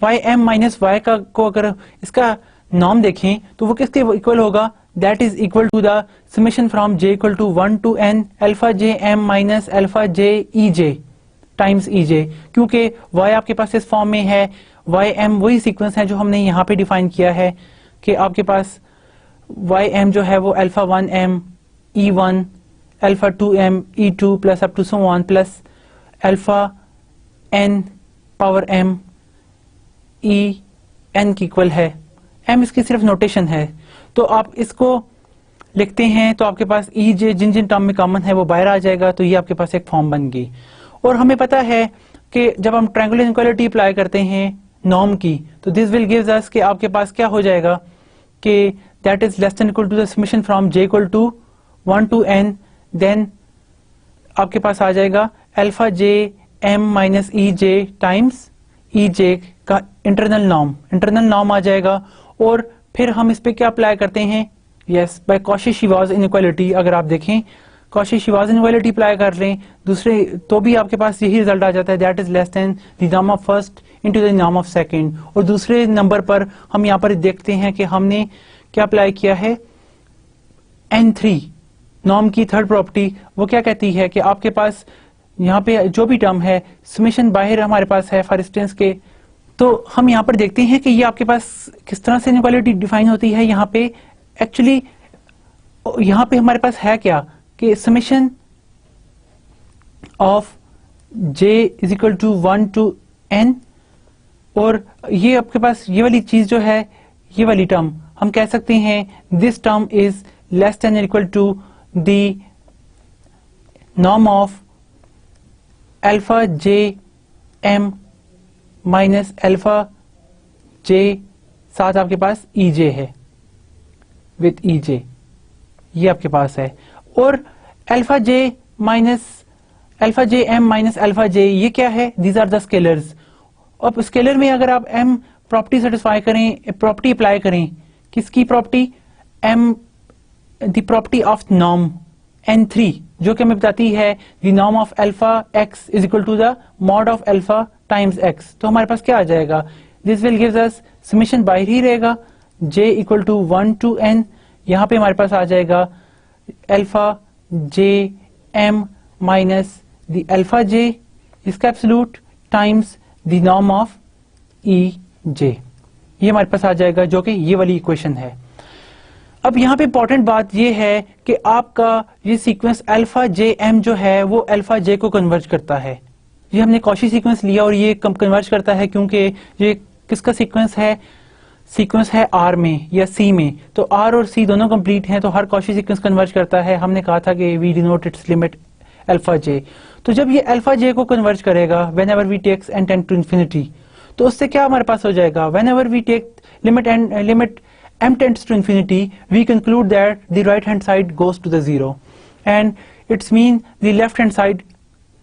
ym माइनस y का को अगर इसका नॉर्म देखें तो वो किसके इक्वल होगा, that is equal to the summation from j equal to 1 to n alpha j m minus alpha j e j times e j, क्योंकि y आपके पास इस फॉर्म में है, ym वही सीक्वेंस है जो हमने यहाँ पे डिफाइन किया है कि आपके पास ym जो है वो alpha 1m e1 alpha 2m e2 plus up to so on plus alpha n power m e n की इक्वल है। m इसकी सिर्फ नोटेशन है, तो आप इसको लिखते हैं तो आपके पास ई जे जिन जिन टर्म में कॉमन है वो बाहर आ जाएगा, तो ये आपके पास एक फॉर्म बन गई। और हमें पता है कि जब हम ट्रायंगुलर इनइक्वालिटी अप्लाई करते हैं नॉर्म की, तो दिस विल गिव्स अस कि आपके पास क्या हो जाएगा कि that is less than equal to the summation from j equal to 1 to n, then आपके पास आ जाएगा alpha j m minus e j times e j का इंटरनल नॉर्म आ जाएगा। और फिर हम इस पे क्या अप्लाई करते हैं, यस बाय कॉशी-श्वार्ट्ज इनइक्वालिटी। अगर आप देखें कॉशी-श्वार्ट्ज इनइक्वालिटी अप्लाई कर लें दूसरे, तो भी आपके पास यही रिजल्ट आ जाता है, that is less than the norm of first into the norm of second. और दूसरे नंबर पर हम यहाँ पर देखते हैं कि हमने क्या अप्लाई किया है, n3 नॉर्म की थर्ड प्रॉपर्टी, वो क्या कहती है कि आपके पास यहाँ पे जो भी टर्म है समेशन बाहर हमारे पास है फॉर इंस्टेंस के, तो हम यहाँ पर देखते हैं कि ये आपके पास किस तरह से इनइक्वालिटी डिफाइन होती है। यहाँ पे एक्चुअली यहाँ पे हमारे पास है क्या कि summation of j is equal to 1 to n, और ये आपके पास ये वाली चीज जो है, ये वाली टर्म हम कह सकते हैं this term is less than equal to the norm of alpha j m minus alpha j, साथ आपके पास ई जे है विथ ई जे, ये आपके पास है। और alpha j minus alpha j m minus alpha j, ये क्या है, दीज आर द स्केलर्स। अब स्केलर में अगर आप m प्रॉपर्टी सेटिस्फाई करें, प्रॉपर्टी अप्लाई करें, किसकी property, m the property of norm n3, जो कि हमें बताती है the norm of alpha x is equal to the mod of alpha times x, तो हमारे पास क्या आ जाएगा, this will gives us summation बाहर ही रहेगा j equal to 1 to n, यहाँ पे हमारे पास आ जाएगा alpha j m minus the alpha j इसका absolute times the norm of e j, ये हमारे पास आ जाएगा जो कि ये वाली इक्वेशन है। अब यहाँ पे इंपॉर्टेंट बात ये है कि आपका ये सीक्वेंस अल्फा जे एम जो है वो अल्फा जे को कन्वर्ज करता है। ये हमने कॉशी सीक्वेंस लिया और ये कन्वर्ज करता है क्योंकि ये किसका सीक्वेंस है आर में या सी में, तो आर और सी दोनों कंप्लीट हैं, तो हर कॉशी सीक्वेंस कन्वर्ज करता है। हमने कहा था कि we denote its limit alpha j, तो जब ये अल्फा जे को कन्वर्ज करेगा whenever we takes n tend to infinity, तो उससे क्या हमारे पास हो जाएगा, whenever we take limit m tends to infinity, we conclude that the right hand side goes to the zero, and it's mean the left hand side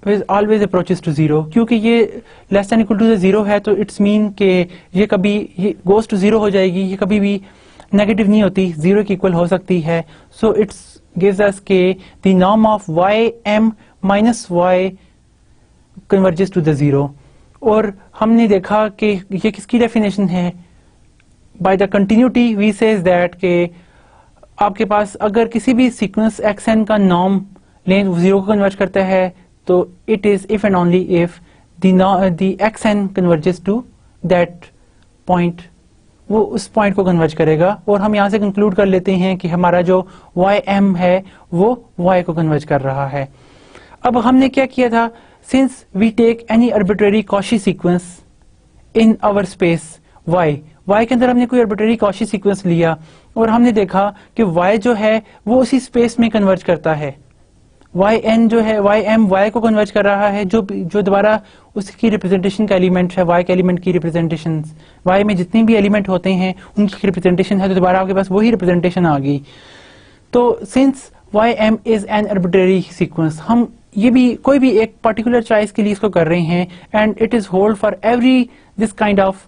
is always approaches to zero, क्योंकि ये less than equal to the zero है, तो it's mean कि ये कभी ये goes to zero हो जाएगी, ये कभी भी नेगेटिव नहीं होती, जीरो की इक्वल हो सकती है। so it gives us के the norm of y m minus y converges to the zero, और हमने देखा कि ये किसकी डेफिनेशन है, by the continuity we says that के आपके पास अगर किसी भी सीक्वेंस एक्स एन का नॉर्म लें जीरो को कन्वर्ज करता है, तो it is if and only if the x n converges to that point, वो उस पॉइंट को कन्वर्ज करेगा। और हम यहाँ से कंक्लूड कर लेते हैं कि हमारा जो वाई एम है वो वाई को कन्वर्ज कर रहा है। अब हमने क्या किया था, since we take any arbitrary Cauchy sequence in our space y के अंदर हमने कोई आर्बिट्रेरी कॉशी सीक्वेंस लिया और हमने देखा कि y जो है वो उसी स्पेस में कन्वर्ज करता है, yn जो है ym y को कन्वर्ज कर रहा है, जो दोबारा उसकी रिप्रेजेंटेशन का एलिमेंट है, y के एलिमेंट की रिप्रेजेंटेशन, y में जितने भी एलिमेंट होते हैं उनकी रिप्रेजेंटेशन है, तो दोबारा आपके पास वही रिप्रेजेंटेशन आ गई। तो since ym is an arbitrary sequence, हम ये भी कोई भी एक पर्टिकुलर चॉइस के लिए इसको कर रहे हैं, and it is hold for every this kind of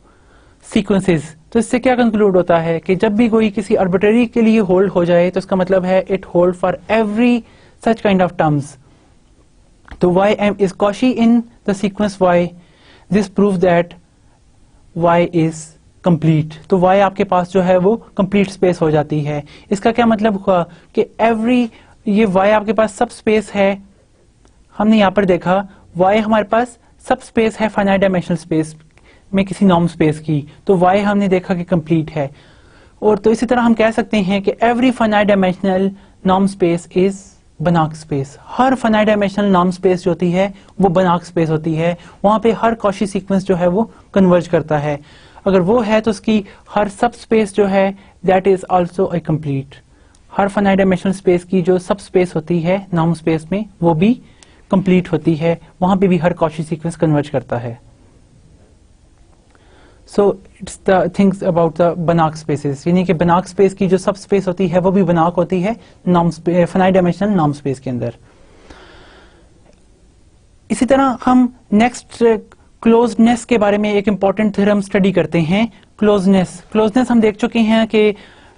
sequences तो इससे क्या कंक्लूड होता है कि जब भी कोई किसी आर्बिट्रेरी के लिए होल्ड हो जाए तो इसका मतलब है it hold for every such kind of terms. तो ym is Cauchy in the sequence y, this proves that y is complete। तो y आपके पास जो है वो कंप्लीट स्पेस हो जाती है। इसका क्या मतलब हुआ कि ये y आपके पास सब स्पेस है, हमने यहाँ पर देखा y हमारे पास सब स्पेस है फाइनाइट डायमेंशनल स्पेस में किसी नॉर्म स्पेस की, तो y हमने देखा कि कंप्लीट है। और तो इसी तरह हम कह सकते हैं कि every finite dimensional norm space is बनाक स्पेस। हर फाइनाइट डायमेंशनल नॉर्म स्पेस जो होती है वो बनाक स्पेस होती है, वहां पे हर कॉशी सीक्वेंस जो है वो कन्वर्ज करता है। अगर वो है तो उसकी हर सब स्पेस जो है that is also a complete. Her finite dimensional space की जो सब स्पेस होती है नॉर्म स्पेस में वो भी कंप्लीट होती है, वहां पे भी हर कॉशी सीक्वेंस कन्वर्ज करता है। So it's the things about the बनाक स्पेसेस, यानी कि बनाक स्पेस की जो सब स्पेस होती है वो भी बनाक होती है फाइनाइट डायमेंशनल नॉर्म स्पेस के अंदर। इसी तरह हम नेक्स्ट क्लोज्डनेस के बारे में एक इंपॉर्टेंट थ्योरम स्टडी करते हैं। क्लोज्डनेस हम देख चुके हैं कि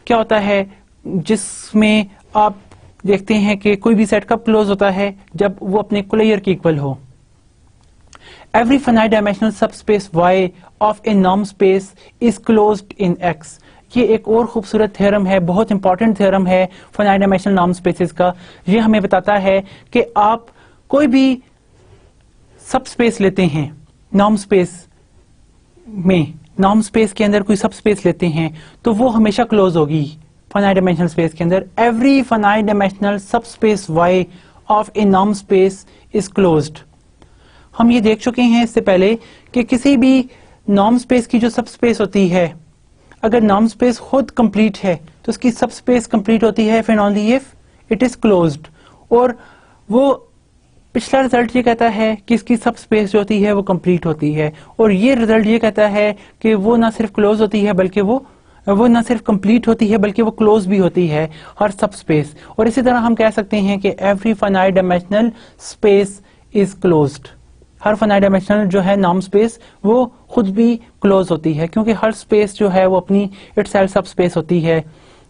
क्या होता है, जिसमें आप देखते हैं कि कोई भी सेट कब क्लोज होता है जब वो अपने क्लोजर के इक्वल हो। Every finite dimensional subspace Y of a norm space is closed in X। ये एक और खूबसूरत थ्योरम है, बहुत इंपॉर्टेंट थ्योरम है फाइनाइट डायमेंशनल नॉर्म स्पेसेस का। ये हमें बताता है कि आप कोई भी सब स्पेस लेते हैं नॉर्म स्पेस के अंदर कोई सब स्पेस लेते हैं तो वो हमेशा क्लोज होगी फाइनाइट डायमेंशनल स्पेस के अंदर। एवरी फाइनाइट डायमेंशनल सब space Y of A norm space is closed. हम ये देख चुके हैं इससे पहले कि किसी भी नॉर्म स्पेस की जो सब स्पेस होती है, अगर नॉर्म स्पेस खुद कंप्लीट है तो उसकी सब स्पेस कंप्लीट होती है फिर only if it is closed. और वो पिछला रिजल्ट ये कहता है कि इसकी सब स्पेस जो होती है वो कंप्लीट होती है, और ये रिजल्ट ये कहता है कि वो ना सिर्फ क्लोज होती है बल्कि वो ना सिर्फ कंप्लीट होती है बल्कि वो क्लोज भी होती है हर सब स्पेस। और इसी तरह हम कह सकते हैं कि every finite dimensional space is closed. Her finite dimensional जो है नॉर्म स्पेस वो खुद भी क्लोज होती है, क्योंकि हर स्पेस जो है वो अपनी इटसेल्फ सब स्पेस होती है।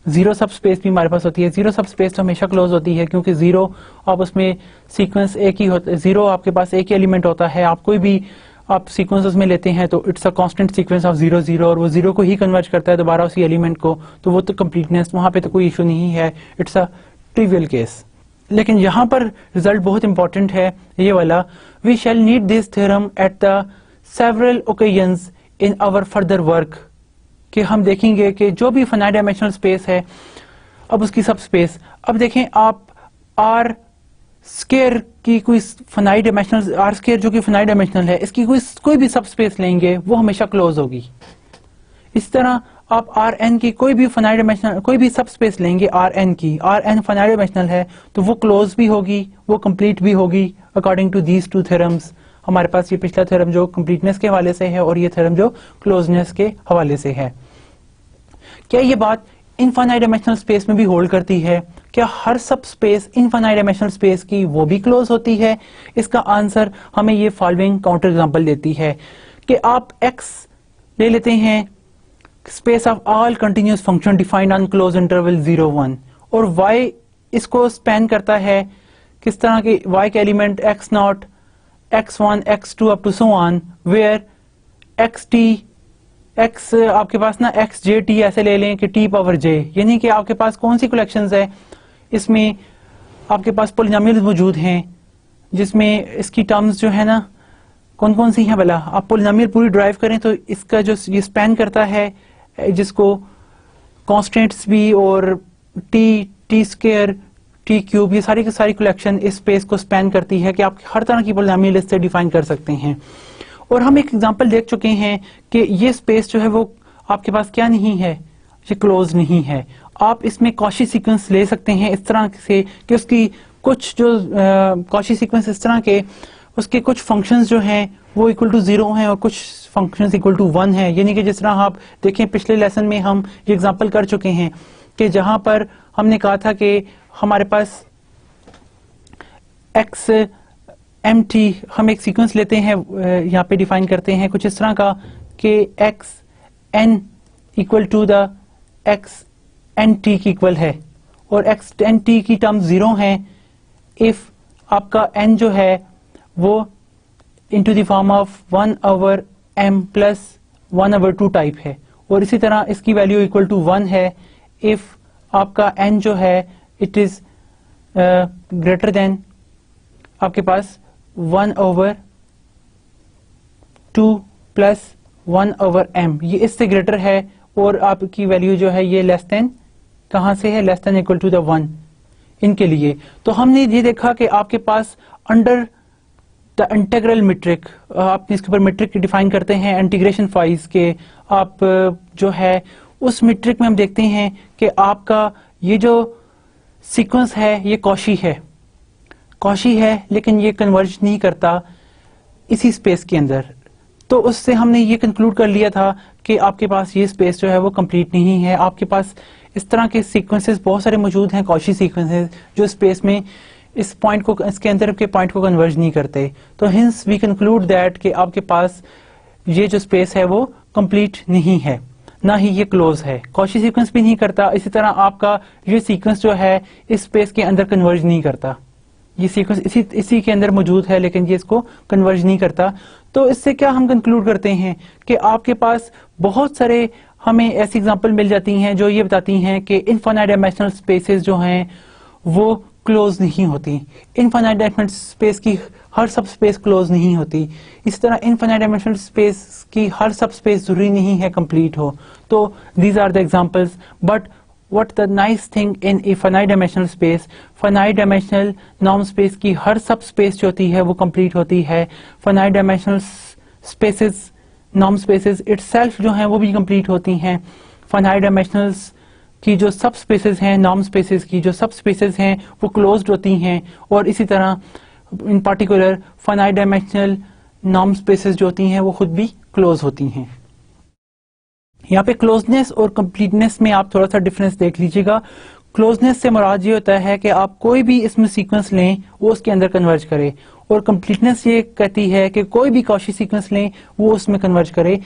जीरो सब स्पेस भी हमारे पास होती है। जीरो सब स्पेस तो हमेशा क्लोज होती है क्योंकि जीरो आप उसमें सीक्वेंस एक ही होता है, जीरो आपके पास एक ही एलिमेंट होता है। आप कोई भी आप सीक्वेंस उसमें लेते हैं तो it's a constant sequence of 0 0 और वो जीरो को ही कन्वर्ट करता है दोबारा उसी एलिमेंट को, तो वो तो कंप्लीटनेस वहां पे तो कोई इशू नहीं है, इट्स अ ट्रिवियल केस। लेकिन यहां पर रिजल्ट बहुत इंपॉर्टेंट है ये वाला, we shall need this theorem at the several occasions in our further work, कि हम देखेंगे कि जो भी फाइनाइट डायमेंशनल स्पेस है अब उसकी सब स्पेस, अब देखें आप आर स्केयर की कोई फाइनाइट डायमेंशनल, आर स्केयर जो कि फाइनाइट डायमेंशनल है, इसकी कोई भी सब स्पेस लेंगे वो हमेशा क्लोज होगी। इस तरह आप आर एन की कोई भी फाइनाइट डायमेंशनल कोई भी सब स्पेस लेंगे आर एन की, आर एन फाइनाइट डायमेंशनल है तो वो क्लोज भी होगी, वो कंप्लीट भी होगी according to these two theorems. हमारे पास ये पिछला थ्योरम जो कंप्लीटनेस के हवाले से है और ये थ्योरम जो क्लोजनेस के हवाले से है। क्या ये बात इनफाइनाइट डायमेंशनल स्पेस में भी होल्ड करती है? क्या हर सब स्पेस इनफाइनाइट डायमेंशनल स्पेस की वो भी क्लोज होती है? इसका आंसर हमें ये फॉलोइंग काउंटर एग्जांपल देती है कि आप x ले लेते हैं space of all continuous function defined on close interval 0 1, और y इसको स्पैन करता है किस तरह के y के element x0 x1 x2 up to so on, where x आपके पास ना xj t ऐसे ले लें कि t पावर j, यानी कि आपके पास कौन सी कलेक्शंस है, इसमें आपके पास पोलिनोमियल्स मौजूद हैं जिसमें इसकी टर्म्स जो है ना कौन कौन सी हैं भला। आप पोलिनोमियल पूरी ड्राइव करें तो इसका जो ये स्पैन करता है जिसको कॉन्स्टेंट्स भी और टी स्क्वायर टी क्यूब, ये सारी की सारी कलेक्शन इस स्पेस को स्पैन करती है कि आप हर तरह की पोलिनोमियल इससे डिफाइन कर सकते हैं। और हम एक एग्जांपल देख चुके हैं कि ये स्पेस जो है वो आपके पास क्या नहीं है, ये क्लोज नहीं है। आप इसमें कॉशी सीक्वेंस ले सकते हैं इस तरह से कि उसकी कुछ जो कॉशी सीक्वेंस इस तरह के उसके कुछ फंक्शंस जो हैं वो इक्वल टू 0 हैं और कुछ फंक्शंस इक्वल टू 1 है। यानी कि जिस तरह आप देखें पिछले लेसन में हम ये एग्जांपल कर चुके हैं कि जहां पर हमने कहा था कि हमारे पास एक्स एम टी हम एक सीक्वेंस लेते हैं यहाँ पे डिफाइन करते हैं कुछ इस तरह का कि x n equal to the x n t की इक्वल है और एक्स एन टी की टर्म 0 है इफ आपका n जो है वो into the form of 1/m plus 1/2 type है, और इसी तरह इसकी वैल्यू इक्वल टू 1 है इफ आपका n जो है इट इज ग्रेटर देन आपके पास 1/2 प्लस 1/m, ये इससे ग्रेटर है, और आपकी वैल्यू जो है ये लेस देन कहां से है, less than equal to the 1 इनके लिए। तो हमने ये देखा कि आपके पास अंडर द इंटीग्रल मीट्रिक, आप इसके ऊपर मीट्रिक डिफाइन करते हैं इंटीग्रेशन फाइज के, आप जो है उस मीट्रिक में हम देखते हैं कि आपका ये जो सीक्वेंस है ये कॉशी है लेकिन ये कन्वर्ज नहीं करता इसी स्पेस के अंदर। तो उससे हमने ये कंक्लूड कर लिया था कि आपके पास ये स्पेस जो है वो कंप्लीट नहीं है। आपके पास इस तरह के सीक्वेंसेस बहुत सारे मौजूद हैं, कॉशी सीक्वेंसेस, जो स्पेस में इस पॉइंट को, इसके अंदर के पॉइंट को कन्वर्ज नहीं करते। तो हिंस वी कंक्लूड दैट कि आपके पास ये जो स्पेस है वो कंप्लीट नहीं है, ना ही ये क्लोज है, कॉशी सीक्वेंस भी नहीं करता। इसी तरह आपका ये सीक्वेंस जो है इस स्पेस के अंदर कन्वर्ज नहीं करता, ये सीक्वेंस इसी के अंदर मौजूद है लेकिन ये इसको कन्वर्ज नहीं करता। तो इससे क्या हम कंक्लूड करते हैं कि आपके पास बहुत सारे हमें ऐसी एग्जांपल मिल जाती हैं जो ये बताती हैं कि इनफाइनाइट डायमेंशनल स्पेसेस जो हैं वो क्लोज नहीं होती। इनफाइनाइट डायमेंशनल स्पेस की हर सब स्पेस क्लोज नहीं होती। इस तरह इनफाइनाइट डायमेंशनल स्पेस की हर सब स्पेस जरूरी नहीं है कंप्लीट हो। तो these are the examples, but what the nice thing in a finite dimensional space, finite dimensional norm space की हर सब स्पेस जो होती है वो कंप्लीट होती है। finite dimensional spaces, norm spaces itself जो हैं वो भी कंप्लीट होती हैं। finite dimensionals की जो सब स्पेसेस हैं, नॉर्म स्पेसेस की जो सब स्पेसेस हैं वो क्लोज्ड होती हैं, और इसी तरह इन particular finite dimensional norm spaces जो होती हैं वो खुद भी क्लोज होती हैं। यहाँ पे क्लोजनेस और कंप्लीटनेस में आप थोड़ा सा डिफरेंस देख लीजिएगा। क्लोजनेस से मुराद ये होता है कि आप कोई भी इसमें सीक्वेंस लें वो उसके अंदर कन्वर्ज करे, और कंप्लीटनेस ये कहती है कि कोई भी कॉशी सीक्वेंस लें वो उसमें कन्वर्ज करे।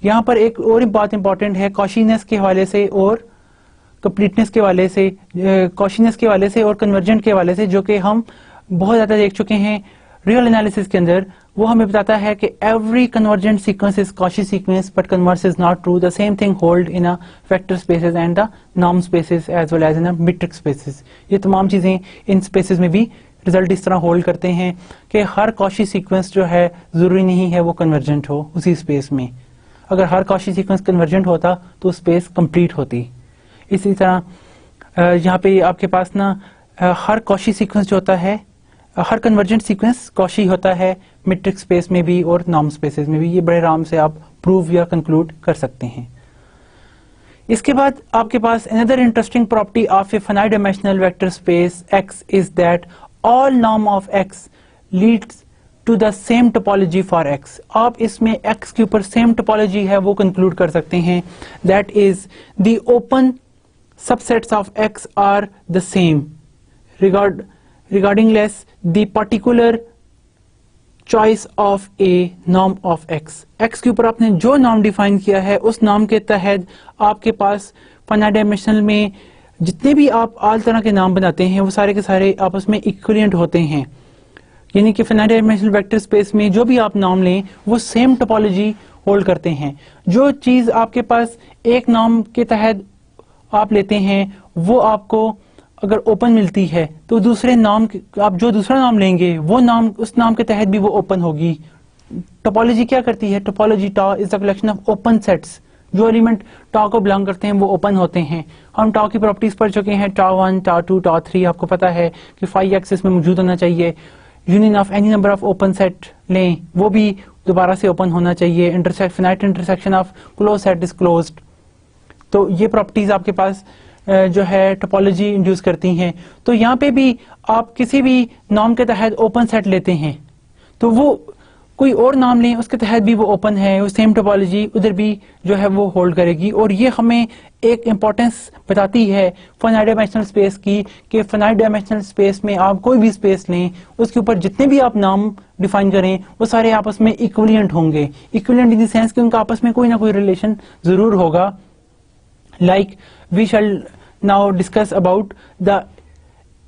यहाँ पर एक और बात इंपॉर्टेंट है कॉशीनेस के हवाले से और कंप्लीटनेस के हवाले से, कॉशीनेस के हवाले से और कन्वर्जेंट के हवाले से, जो कि हम बहुत ज्यादा देख चुके हैं रियल एनालिसिस के अंदर। वो हमें बताता है कि every convergent sequence is Cauchy sequence but converse is not true. The same thing hold in a vector spaces and the norm spaces as well as in a metric spaces. ये तमाम चीजें इन स्पेसेस में भी result इस तरह hold करते हैं कि हर कॉशी सीक्वेंस जो है जरूरी नहीं है वो कन्वर्जेंट हो उसी स्पेस में। अगर हर कॉशी सीक्वेंस कन्वर्जेंट होता तो स्पेस कंप्लीट होती। इसी तरह यहाँ पे आपके पास ना हर कॉशी सीक्वेंस जो होता है, हर कन्वर्जेंट सीक्वेंस कॉशी होता है मीट्रिक स्पेस में भी और नॉर्म स्पेसेस में भी। ये बड़े आराम से आप प्रूव या कंक्लूड कर सकते हैं। इसके बाद आपके पास another interesting property of a finite dimensional vector space X is that all norm of X leads to the same topology for X। आप इसमें X के ऊपर सेम टोपोलॉजी है वो कंक्लूड कर सकते हैं। That is the open subsets of X are the same regardless the particular choice of a norm of X। X के ऊपर आपने जो नॉर्म डिफाइन किया है उस नॉर्म के तहत आपके पास फाइनाइट डायमेंशनल में जितने भी आप आल तरह के नाम बनाते हैं वो सारे के सारे आपस में इक्विवेलेंट होते हैं। यानी कि फाइनाइट डायमेंशनल वेक्टर स्पेस में जो भी आप नाम लें वो सेम टोपोलॉजी होल्ड करते हैं। जो चीज आपके पास एक नॉर्म के तहत आप लेते हैं वो आपको अगर ओपन मिलती है तो दूसरे नाम, आप जो दूसरा नाम लेंगे वो नाम उस नाम के तहत भी वो ओपन होगी। टोपोलॉजी क्या करती है? Topology toe is the collection of open sets. जो एलिमेंट टॉ को बिलोंग करते हैं वो ओपन होते हैं। हम टॉ की प्रॉपर्टीज पढ़ चुके हैं, टॉ1, टॉ2, टॉ3। आपको पता है कि फाई एक्सिस में मौजूद होना चाहिए। Union of any number of open set लें वो भी दोबारा से ओपन होना चाहिए। Finite intersection of close set is closed. तो ये प्रॉपर्टीज आपके पास जो है टोपोलॉजी इंड्यूस करती हैं। तो यहाँ पे भी आप किसी भी नॉर्म के तहत ओपन सेट लेते हैं तो वो कोई और नाम लें उसके तहत भी वो ओपन है, वो सेम टोपोलॉजी उधर भी जो है वो होल्ड करेगी। और ये हमें एक इम्पोर्टेंस बताती है फाइनाइट डायमेंशनल स्पेस की कि फाइनाइट डायमेंशनल स्पेस में आप कोई भी स्पेस लें उसके ऊपर जितने भी आप नाम डिफाइन करें वो सारे आपस में इक्विवेलेंट होंगे। इक्विवेलेंट इन द सेंस कि उनका आपस में कोई ना कोई रिलेशन जरूर होगा। Like we shall now discuss about the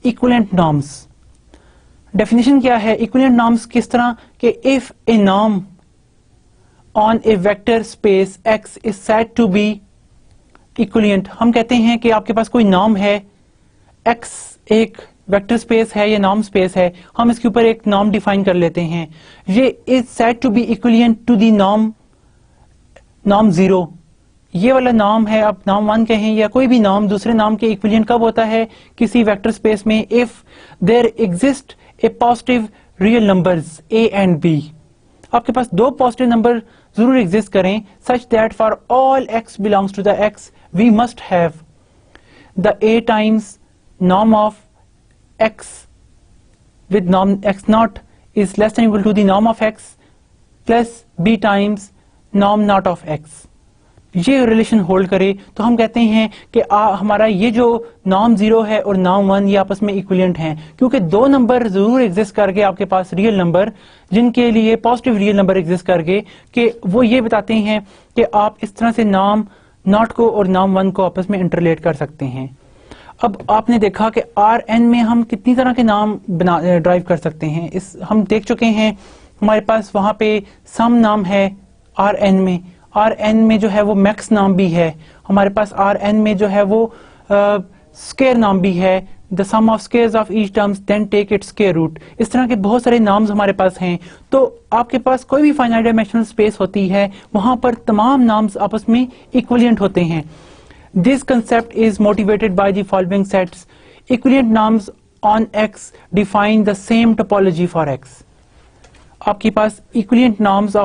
equivalent norms. Definition क्या है? Equivalent norms किस तरह कि if a norm on a vector space X is said to be equivalent, हम कहते हैं कि आपके पास कोई नॉर्म है, X एक वेक्टर स्पेस है या नॉर्म स्पेस है, हम इसके ऊपर एक नॉर्म डिफाइन कर लेते हैं, ये is said to be equivalent to the norm 0, ये वाला नॉर्म है, आप नॉर्म 1 कहें या कोई भी नॉर्म दूसरे नॉर्म के इक्विवेलेंट कब होता है? किसी वेक्टर स्पेस में if there exist a positive real numbers a and b, आपके पास दो पॉजिटिव नंबर जरूर एग्जिस्ट करें such that for all x belongs to the x we must have the a times norm of x with norm x naught is less than equal to the norm of x plus b times norm naught of x. ये relation hold करे तो हम कहते हैं कि हमारा ये जो नॉर्म 0 है और नॉर्म 1 ये आपस में इक्विवेलेंट हैं, क्योंकि दो नंबर जरूर एग्जिस्ट करके आपके पास रियल नंबर जिनके लिए पॉजिटिव रियल नंबर एग्जिस्ट करके कि वो ये बताते हैं कि आप इस तरह से नॉर्म नॉट को और नॉर्म 1 को आपस में इंटरलेट कर सकते हैं. अब आपने देखा कि Rn में हम कितनी तरह के नाम ड्राइव कर सकते हैं, इस हम देख चुके हैं. हमारे पास वहां पे सम नाम है Rn में जो है वो मैक्स नाम भी है, हमारे पास Rn में जो है वो स्क्वायर नाम भी है, the sum of squares of each terms then take its square root. इस तरह के बहुत सारे नाम्स हमारे पास हैं. तो आपके पास कोई भी फाइनाइट डायमेंशनल स्पेस होती है वहां पर तमाम नाम्स आपस में इक्विवेलेंट होते हैं. This concept is motivated by the following sets. Equivalent norms on X define the same topology for X. आपके पास equivalent norms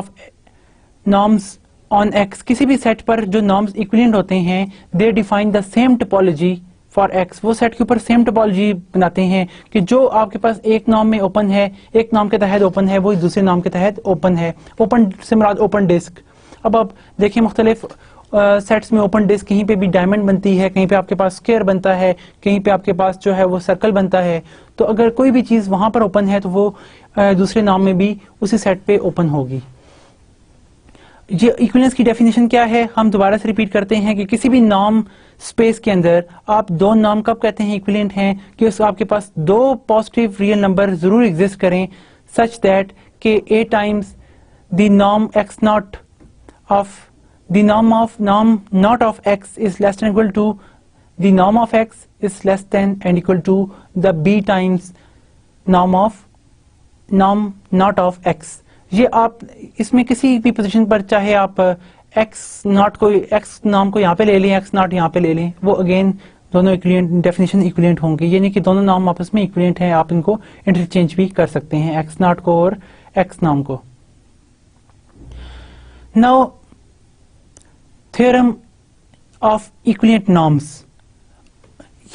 on X किसी भी सेट पर जो norms equivalent होते हैं they define the same topology for X. वो set के ऊपर सेम टोपोलॉजी बनाते हैं कि जो आपके पास एक नॉर्म में ओपन है, एक नॉर्म के तहत ओपन है, वो दूसरे नॉर्म के तहत ओपन है. ओपन से मुराद ओपन डिस्क. अब आप देखिए मुख्तलिफ सेट्स में ओपन डिस्क कहीं पे भी डायमंड बनती है, कहीं पे आपके पास स्क्वायर बनता है, कहीं पे आपके पास जो है वो सर्कल बनता है. तो अगर कोई भी चीज वहां पर ओपन है तो वो दूसरे नाम में भी उसी सेट पे ओपन होगी. ये इक्विवेलेंस की डेफिनेशन क्या है? हम दोबारा से रिपीट करते हैं कि किसी भी नॉर्म स्पेस के अंदर आप दो नॉर्म कब कहते हैं इक्विवेलेंट हैं कि उस आपके पास दो पॉजिटिव रियल नंबर जरूर एग्जिस्ट करें सच दैट कि a times the norm x not of the norm not of x is less than equal to the norm of x is less than and equal to the b times norm not of x. ये आप इसमें किसी भी position पर चाहे आप x not को x norm को यहाँ पे ले लें, x नॉट यहाँ पे ले लें, वो अगेन दोनों इक्विवेलेंट डेफिनेशन इक्विवेलेंट होंगे. यानी कि दोनों नॉर्म आपस में इक्विवेलेंट हैं, आप इनको इंटरचेंज भी कर सकते हैं x नॉट को और x नॉर्म को. Now theorem of equivalent norms,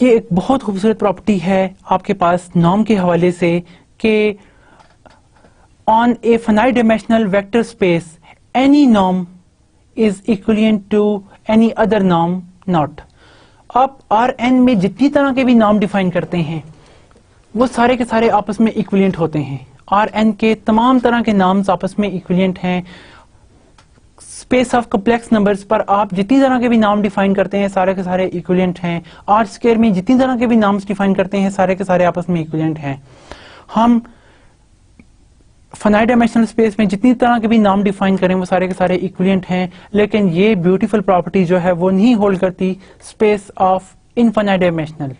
ये एक बहुत खूबसूरत प्रॉपर्टी है आपके पास नॉर्म के हवाले से कि on a finite dimensional vector space any norm is equivalent to any other norm not. आप Rn में जितनी तरह के भी नॉर्म डिफाइन करते हैं वो सारे के सारे आपस में इक्विवेलेंट होते हैं. Rn के तमाम तरह के नॉर्म्स आपस में इक्विवेलेंट हैं. स्पेस ऑफ कॉम्प्लेक्स नंबर्स पर आप जितनी तरह के भी नाम डिफाइन करते हैं सारे के सारे इक्विवेलेंट हैं. आर स्क्वायर में जितनी तरह के भी नाम्स डिफाइन करते हैं सारे के सारे आपस में इक्विवेलेंट हैं. हम फाइनाइट डायमेंशनल स्पेस में जितनी तरह के भी नाम डिफाइन करें वो सारे के सारे इक्विवेलेंट हैं. लेकिन ये ब्यूटीफुल प्रॉपर्टी जो है वो नहीं होल्ड करती space of infinite dimensional.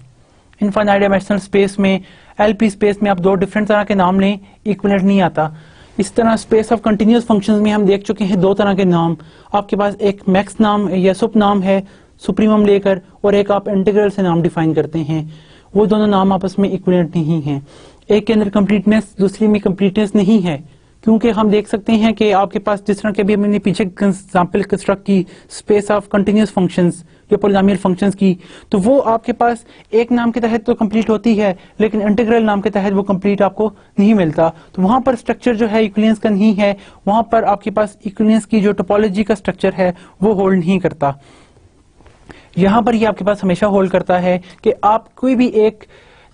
Infinite dimensional space में एलपी स्पेस में आप दो डिफरेंट तरह के नाम लें, इक्विवेलेंट नहीं आता. इस तरह स्पेस ऑफ कंटिन्यूअस फंक्शंस में हम देख चुके हैं दो तरह के नाम. आपके पास एक मैक्स नाम या सुप नाम है सुप्रीमम लेकर, और एक आप इंटीग्रल से नाम डिफाइन करते हैं. वो दोनों नाम आपस में इक्विवेलेंट नहीं हैं. एक के अंदर कंप्लीटनेस दूसरी में कंप्लीटनेस नहीं है, क्योंकि हम देख सकते हैं कि आपके पास जिस तरह के भी हमने पीछे एग्जांपल कंस्ट्रक्ट की स्पेस ऑफ कंटिन्यूअस फंक्शंस या पॉलिनोमियल फंक्शंस की, तो वो आपके पास एक नाम के तहत तो कंप्लीट होती है लेकिन इंटीग्रल नाम के तहत वो कंप्लीट आपको नहीं मिलता. तो वहां पर स्ट्रक्चर जो है इक्विवेलेंस का नहीं है, वहां पर आपके पास इक्विवेलेंस की जो टोपोलॉजी का स्ट्रक्चर है वो होल्ड नहीं करता. यहां पर ये आपके पास हमेशा होल्ड करता है कि आप कोई भी एक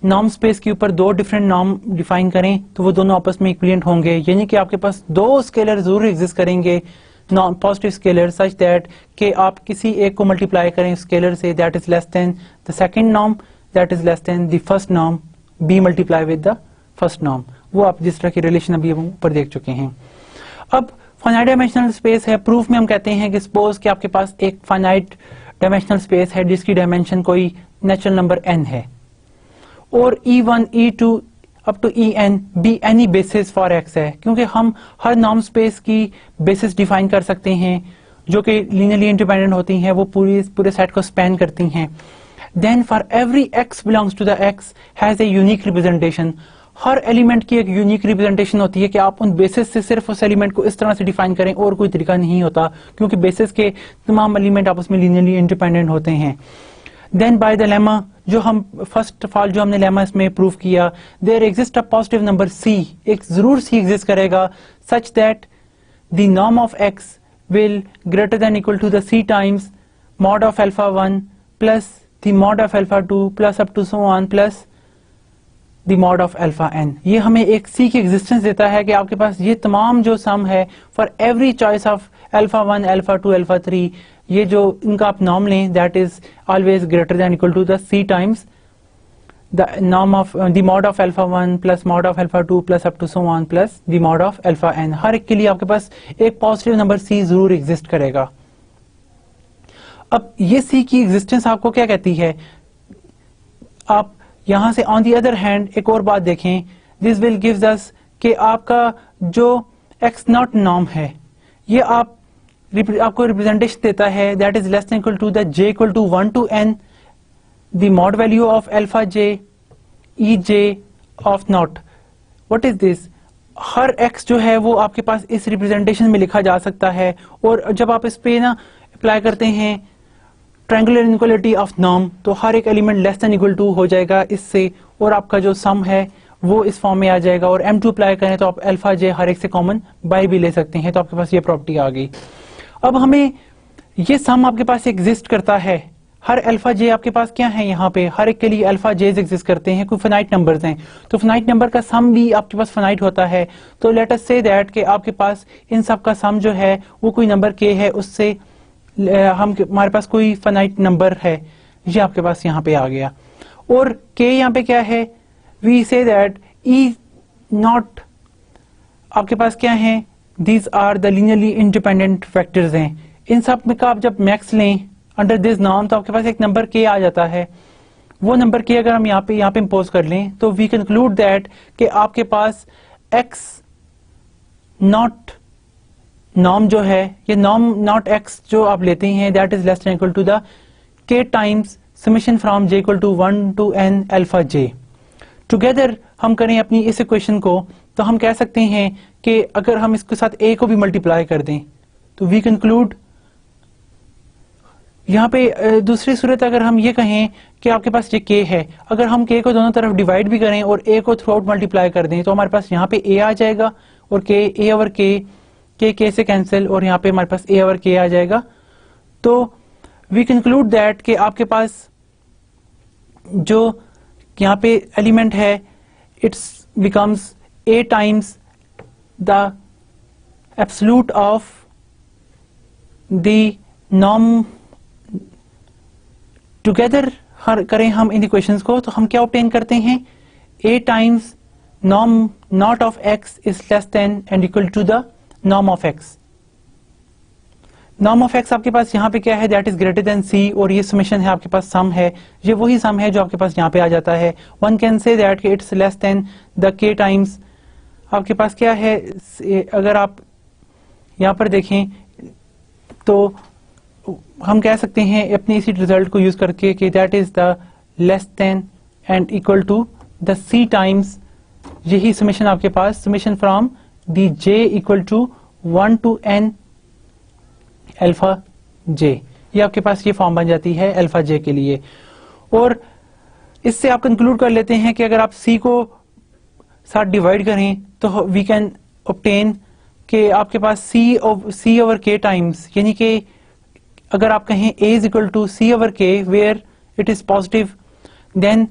नॉर्म स्पेस के ऊपर दो डिफरेंट नॉर्म डिफाइन करें तो वो दोनों आपस में इक्विवेलेंट होंगे. यानी कि आपके पास दो स्केलर जरूर एग्जिस्ट करेंगे non positive scalar such that कि आप किसी एक को मल्टीप्लाई करें स्केलर से that is less than the second norm, that is less than the first norm be multiply with the first norm. वो आप जिस तरह की रिलेशन अभी हम ऊपर देख चुके हैं। अब फाइनाइट डायमेंशनल स्पेस है, प्रूफ में हम कहते हैं कि सपोज कि आपके पास एक फाइनाइट डायमेंशनल स्पेस है जिसकी डायमेंशन कोई नेचुरल नंबर n है और E1 E2 up to En be any basis for x है, क्योंकि हम हर नॉर्म स्पेस की बेसिस डिफाइन कर सकते हैं जो कि लीनियरली इंडिपेंडेंट होती हैं, वो पूरे सेट को स्पैन करती हैं। Then for every x belongs to the x has a unique representation, हर एलिमेंट की एक यूनिक रिप्रेजेंटेशन होती है कि आप उन बेसिस से सिर्फ उस एलिमेंट को इस तरह से डिफाइन करें और कोई तरीका नहीं होता, क्योंकि बेसिस के तमाम एलिमेंट आपस में लीनियरली इंडिपेंडेंट होते हैं। देन बाय द लेमा, जो हम फर्स्ट ऑफ ऑल जो हमने लेमा इसमें प्रूव किया, there exist a positive number c, एक जरूर c एग्जिस्ट करेगा such that the norm of x will greater than equal to the c times mod of alpha 1 plus the mod of alpha 2 plus up to so on plus the mod of alpha n। ये हमें एक c की existence देता है कि आपके पास ये तमाम जो सम है for every choice of alpha 1 alpha 2 alpha 3, ये जो इनका आप नॉर्म लें that is always greater than equal to the c times the norm of the mod of alpha 1 plus mod of alpha 2 plus up to so on plus the mod of alpha n। हर एक के लिए आपके पास एक positive number c जरूर exist करेगा। अब ये c की एग्जिस्टेंस आपको क्या कहती है, आप यहां से ऑन दी अदर हैंड एक और बात देखें, दिस विल गिव्स अस कि आपका जो x नॉट नॉर्म है ये आपको रिप्रेजेंटेशन देता है that is less than equal to the j equal to 1 to n the mod value of alpha j e j of not. What is this, हर x जो है वो आपके पास इस रिप्रेजेंटेशन में लिखा जा सकता है, और जब आप इस पे ना अप्लाई करते हैं ट्रायंगुलर इनइक्वालिटी ऑफ नॉर्म तो हर एक element less than equal to हो जाएगा इससे, और आपका जो सम है वो इस फॉर्म में आ जाएगा। और m2 अप्लाई करें तो आप अल्फा j हर एक से कॉमन बाय भी ले सकते हैं, तो आपके पास ये प्रॉपर्टी आ गई। अब हमें ये सम आपके पास एग्जिस्ट करता है, हर अल्फा j आपके पास क्या है, यहाँ पे हर एक के लिए अल्फा j एग्जिस्ट करते हैं, कोई फाइनाइट नंबर्स हैं, तो फाइनाइट नंबर का सम भी आपके पास फाइनाइट होता है। तो लेट अस से दैट कि आपके पास इन सब का सम जो है वो कोई नंबर k है, उससे हमारे पास कोई फाइनाइट नंबर है, ये आपके पास यहाँ पे आ गया। और k यहाँ पे क्या है, we say that e not आपके पास क्या है, these are the linearly independent factors हैं। इन सब में का आप जब मैक्स लें अंडर दिस नॉर्म तो आपके पास एक नंबर k आ जाता है। वो नंबर k अगर हम यहाँ पे इम्पोज कर लें तो वी कंक्लूड दैट कि आपके पास x नॉट नॉर्म जो है, ये नॉर्म नॉट x जो आप लेते हैं that is less than equal to the k times summation from j equal to 1 to n alpha j। Together हम करें अपनी इस इक्वेशन को तो हम कह सकते हैं कि अगर हम इसके साथ a को भी मल्टीप्लाई कर दें तो वी कंक्लूड, यहाँ पे दूसरी सूरत अगर हम ये कहें कि आपके पास ये k है, अगर हम k को दोनों तरफ डिवाइड भी करें और a को थ्रू आउट मल्टीप्लाई कर दें तो हमारे पास यहाँ पे a आ जाएगा और a ओवर k से कैंसिल, और यहाँ पे हमारे पास a ओवर k आ जाएगा। तो वी कंक्लूड दैट कि आपके पास जो यहाँ पे एलिमेंट है it's becomes a times the absolute of the norm. Together करें हम इन इक्वेशंस को तो हम क्या ऑब्टेन करते हैं, a times norm not of x is less than and equal to the norm of x। Norm of x आपके पास यहाँ पे क्या है, that is greater than c, और ये समेशन है आपके पास सम है, ये वही सम है जो आपके पास यहाँ पे आ जाता है। One can say that it's less than the k times आपके पास क्या है, अगर आप यहाँ पर देखें तो हम कह सकते हैं अपने इसी रिजल्ट को यूज करके कि that is the less than and equal to the c times, यही समेशन आपके पास summation from the j equal to 1 to n alpha j, ये आपके पास ये फॉर्म बन जाती है अल्फा j के लिए। और इससे आप कंक्लूड कर लेते हैं कि अगर आप c को साथ डिवाइड करें तो वी कैन ऑब्टेन कि आपके पास c ओवर k टाइम्स, यानी कि अगर आप कहें a is equal to c over k where it is positive, then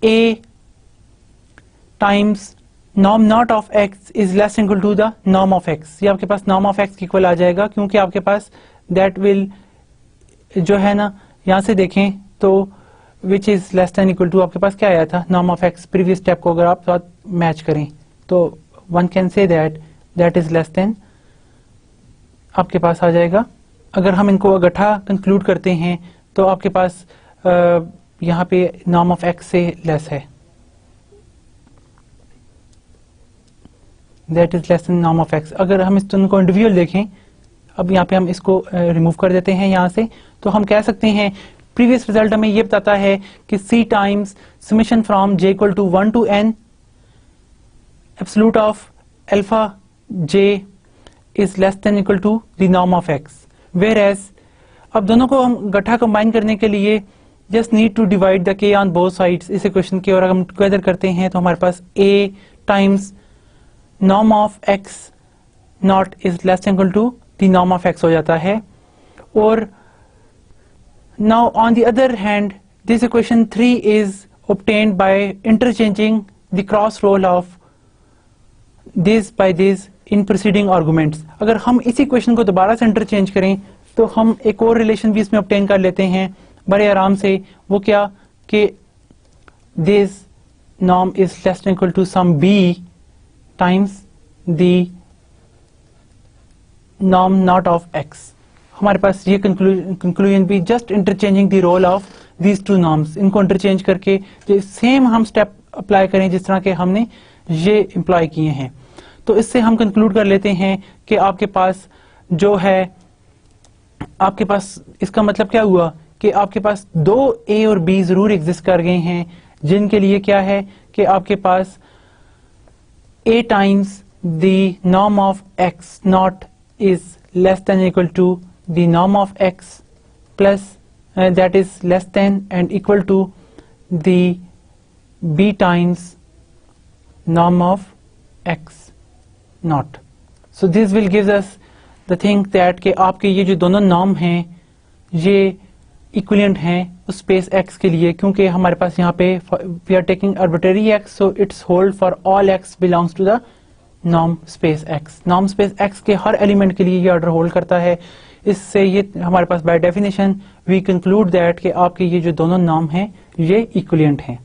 a times norm not of x is less equal to the norm of x, ये आपके पास नॉर्म ऑफ एक्स के equal आ जाएगा, क्योंकि आपके पास दैट विल जो है ना, यहां से देखें तो which is less than equal to, आपके पास क्या आया था, norm of x. Previous step को अगर आप साथ मैच करें तो one can say that is less than आपके पास आ जाएगा। अगर हम इनको इकट्ठा कंक्लूड करते हैं तो आपके पास यहाँ पे नॉर्म ऑफ एक्स से लेस है, that is less then norm of x. अगर हम इस दोनों को इंडिविजुअल देखें, अब यहाँ पे हम इसको रिमूव कर देते हैं यहाँ से, तो हम कह सकते हैं प्रीवियस रिजल्ट हमें ये बताता है कि c times summation from j equal to 1 to n absolute of alpha j is less than equal to the norm of x, whereas अब दोनों को हम गठा कंबाइन करने के लिए just need to divide the k on both sides इस equation के, और अगर हम टुगेदर करते हैं तो हमारे पास a times norm of x naught is less than equal to the norm of x हो जाता है। और now on the other hand this equation 3 is obtained by interchanging the cross roll of this by this in preceding arguments। अगर हम इस equation को दोबारा से इंटरचेंज करें तो हम एक और रिलेशन भी इसमें obtain कर लेते हैं बड़े आराम से। वो क्या कि this norm is less than equal to some b times the norm not of x। हमारे पास ये कंक्लूजन भी just interchanging the role of these two norms, इनको इंटरचेंज करके जो सेम हम स्टेप अप्लाई करें जिस तरह के हमने ये इम्प्लॉय किए हैं, तो इससे हम कंक्लूड कर लेते हैं कि आपके पास जो है, आपके पास इसका मतलब क्या हुआ कि आपके पास दो a और b जरूर एग्जिस्ट कर गए हैं, जिनके लिए क्या है कि आपके पास a times the norm of x naught is less than equal to the norm of x plus that is less than and equal to the b times norm of x not। so this will gives us the thing that कि आपके ये जो दोनों norm हैं ये equivalent हैं उस space x के लिए, क्योंकि हमारे पास यहाँ पे we are taking arbitrary x so its hold for all x belongs to the norm space x। norm space x के हर एलिमेंट के लिए ये ऑर्डर होल्ड करता है। इससे ये हमारे पास by definition we conclude that कि आपके ये जो दोनों नॉर्म हैं ये इक्विवेलेंट हैं।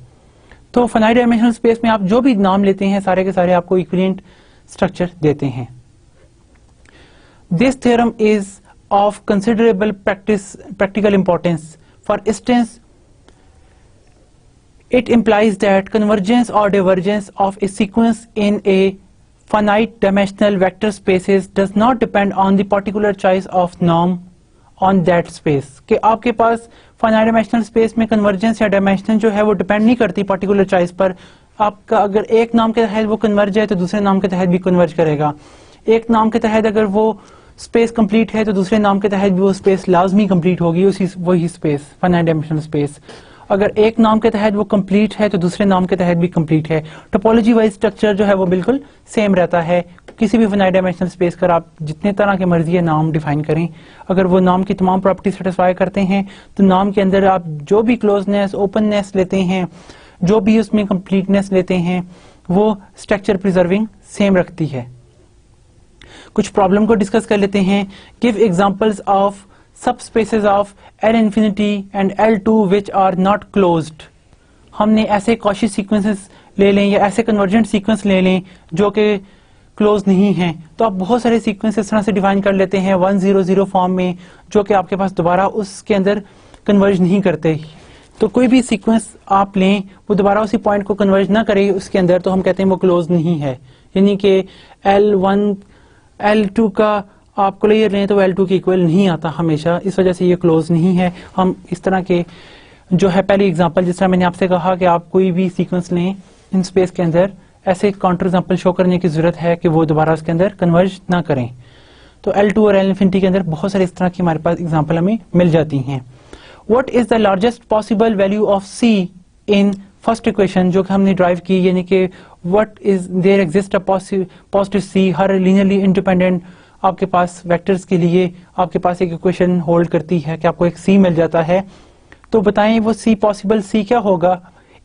तो फाइनाइट डायमेंशनल स्पेस में आप जो भी नाम लेते हैं सारे के सारे आपको इक्विवेलेंट स्ट्रक्चर देते हैं। This theorem is of considerable practical importance. For instance it implies that convergence or divergence of a sequence in a finite dimensional vector spaces does not depend on the particular choice of norm on that space। कि आपके पास finite dimensional space में convergence या dimension जो है वो depend नहीं करती particular choice पर। आपका अगर एक नाम के तहत वो converge है तो दूसरे नाम के तहत भी converge करेगा। एक नाम के तहत अगर वो space complete है तो दूसरे नाम के तहत भी वो space लाजमी complete होगी, वही space finite dimensional space। अगर एक नाम के तहत वो कंप्लीट है तो दूसरे नाम के तहत भी कंप्लीट है। टोपोलॉजी वाइज स्ट्रक्चर जो है वो बिल्कुल सेम रहता है। किसी भी फाइनाइट डायमेंशनल स्पेस कर आप जितने तरह के मर्जी है नाम डिफाइन करें, अगर वो नाम की तमाम प्रॉपर्टी सेटिस्फाई करते हैं तो नाम के अंदर आप जो भी क्लोजनेस ओपननेस लेते हैं, जो भी उसमें कंप्लीटनेस लेते हैं, वो स्ट्रक्चर प्रिजर्विंग सेम रखती है। कुछ प्रॉब्लम को डिस्कस कर लेते हैं। Give examples of subspaces of L infinity and L2 which are not closed। हमने ऐसे कॉची सीक्वेंसेस ले लें या ऐसे कन्वर्जेंट सीक्वेंस ले लें जो कि क्लोज नहीं हैं, तो आप बहुत सारे सीक्वेंस इस तरह से डिफाइन कर लेते हैं 100 फॉर्म में, जो कि आपके पास दोबारा उसके अंदर कन्वर्ज नहीं करते। तो कोई भी सीक्वेंस आप लें वो दोबारा उसी पॉइंट को कन्वर्ज ना करे उसके अंदर, तो हम कहते हैं वो क्लोज नहीं है। यानी कि L1 L2 का आप क्लियर लें तो L2 के इक्वल नहीं आता हमेशा, इस वजह से ये क्लोज नहीं है। हम इस तरह के जो है पहली एग्जांपल जिस तरह मैंने आपसे कहा कि आप कोई भी सीक्वेंस लें इन स्पेस के अंदर, ऐसे काउंटर एग्जांपल शो करने की जरूरत है कि वो दोबारा उसके अंदर कन्वर्ज ना करें। तो L2 और L इन्फिनिटी के अंदर बहुत सारे इस तरह की हमारे पास एग्जाम्पल हमें मिल जाती हैं। What is the largest possible value of C in first equation जो कि हमने ड्राइव की, यानी कि what is there exist a positive C। हर लीनियरली इंडिपेंडेंट आपके पास वेक्टर्स के लिए आपके पास एक इक्वेशन होल्ड करती है कि आपको एक C मिल जाता है। तो बताएं वो C पॉसिबल C क्या होगा।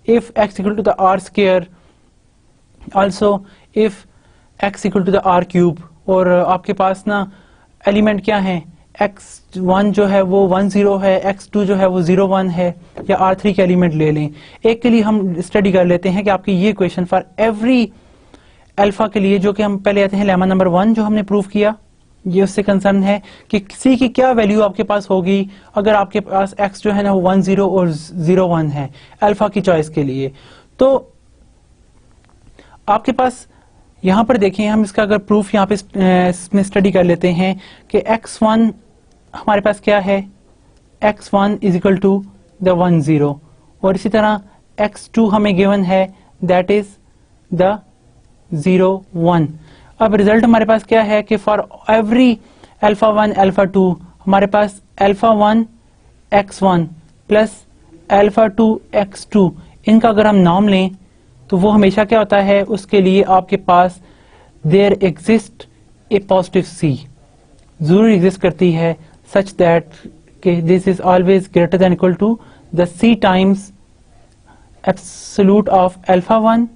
If x equal to the r square also if x equal to the r cube, और आपके पास ना एलिमेंट क्या है, x1 जो है वो 1 0 है, x2 जो है वो 0 1 है, या r3 के एलिमेंट ले लें। एक के लिए हम स्टडी कर लेते हैं कि आपकी ये क्वेश्चन फॉर एवरी अल्फा के लिए, जो कि हम पहले आते हैं लेमा नंबर 1 जो हमने प्रूव किया, ये उससे कंसर्न है कि सी की क्या वैल्यू आपके पास होगी अगर आपके पास x जो है ना वो 1 0 और 0 1 है अल्फा की चॉइस के लिए। तो आपके पास यहां पर देखें, हम इसका अगर प्रूफ यहां पे इसमें स्टडी कर लेते हैं कि x1 हमारे पास क्या है, x1 is equal to the 1 0, और इसी तरह x2 हमें गिवन है दैट इज द 0 1। अब रिजल्ट हमारे पास क्या है कि फॉर एवरी अल्फा 1 अल्फा 2 हमारे पास alpha 1 x1 plus alpha 2 x2, इनका अगर हम नाम लें तो वो हमेशा क्या होता है, उसके लिए आपके पास there exist a positive C जरूर एग्जिस्ट करती है, सच दैट कि this is always greater than equal to the C times absolute of alpha 1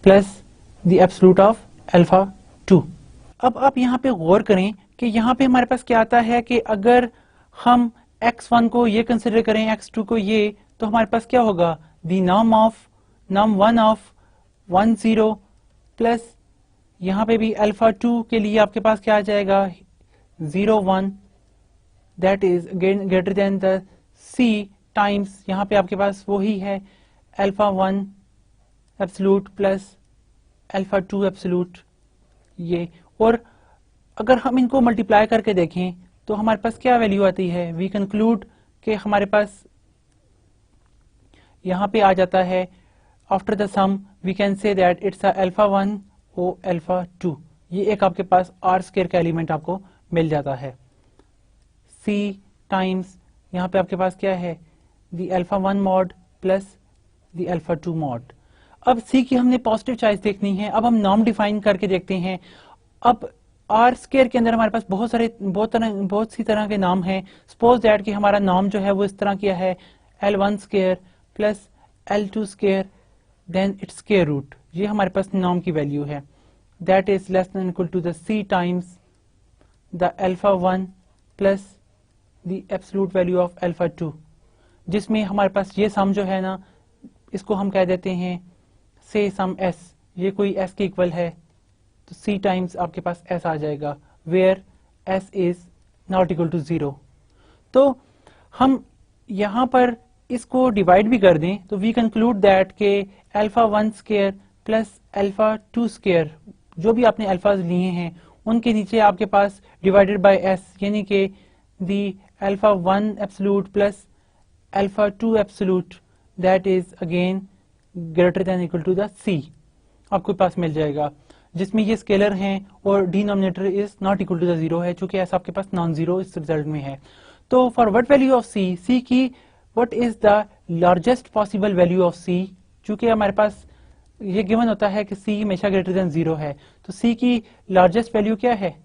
plus the absolute of alpha 2। अब आप यहां पे गौर करें कि यहां पे हमारे पास क्या आता है कि अगर हम x1 को ये कंसिडर करें, x2 को ये, तो हमारे पास क्या होगा, द नॉर्म 1 ऑफ 1 0 प्लस यहां पे भी अल्फा 2 के लिए आपके पास क्या आ जाएगा 0 1, that is again greater than the C times, यहां पे आपके पास वही है alpha 1 absolute plus alpha 2 absolute ये। और अगर हम इनको मल्टीप्लाई करके देखें तो हमारे पास क्या वैल्यू आती है, वी कंक्लूड कि हमारे पास यहां पे आ जाता है after the sum we can say that it's alpha 1 ओ अल्फा 2, ये एक आपके पास आर स्क्वायर का एलिमेंट आपको मिल जाता है। सी टाइम्स यहां पे आपके पास क्या है, the alpha 1 mod plus the alpha 2 mod. अब सी की हमने पॉजिटिव चॉइस देखनी है, अब हम नॉर्म डिफाइन करके देखते हैं। अब आर स्क्वायर के अंदर हमारे पास बहुत सी तरह के नाम हैं। सपोज दैट कि हमारा नाम जो है वो इस तरह किया है L1 square plus L2 square then it's square root, ये हमारे पास नाम की वैल्यू है, that is less than equal to the C times the alpha 1 plus the absolute value of alpha 2, जिसमें हमारे पास ये सम जो है ना इसको हम कह देते हैं से सम s, ये कोई s के इक्वल है तो c टाइम्स आपके पास s आ जाएगा, where s is not equal to 0। तो हम यहां पर इसको डिवाइड भी कर दें तो वी कंक्लूड दैट के alpha 1 square plus alpha 2 square, जो भी आपने अल्फाज लिए हैं उनके नीचे आपके पास डिवाइडेड बाय s, यानी कि the alpha 1 absolute plus alpha 2 absolute that is again greater than equal to the c आपके पास मिल जाएगा, जिसमें ये स्केलर हैं और denominator is not equal to the 0 है, चूंकि ऐसा आपके पास नॉन जीरो इस रिजल्ट में है। तो for what value of c, c की what is the largest possible value of c, चूंकि हमारे पास ये गिवन होता है कि सी हमेशा ग्रेटर देन 0 है, तो सी की लार्जेस्ट वैल्यू क्या है,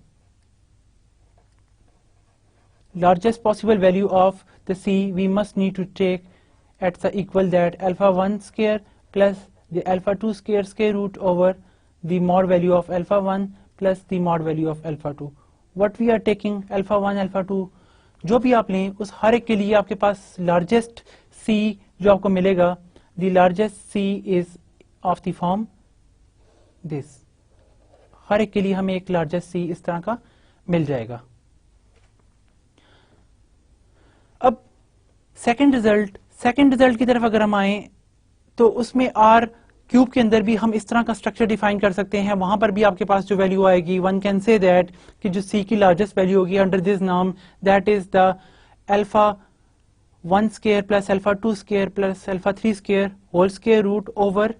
largest possible value of the C we must need to take at the equal that alpha 1 square plus the alpha 2 square square root over the mod value of alpha 1 plus the mod value of alpha 2। what we are taking alpha 1 alpha 2 जो भी आप लें उस हर एक के लिए आपके पास largest c जो आपको मिलेगा, the largest c is of the form this, हर एक के लिए हमें एक लार्जेस्ट c इस तरह का मिल जाएगा। अब सेकंड रिजल्ट की तरफ अगर हम आए तो उसमें आर क्यूब के अंदर भी हम इस तरह का स्ट्रक्चर डिफाइन कर सकते हैं, वहां पर भी आपके पास जो वैल्यू आएगी वन कैन से दैट कि जो सी की लार्जेस्ट वैल्यू होगी अंडर दिस नाम that is the alpha 1 square plus alpha 2 square plus alpha 3 square whole square root over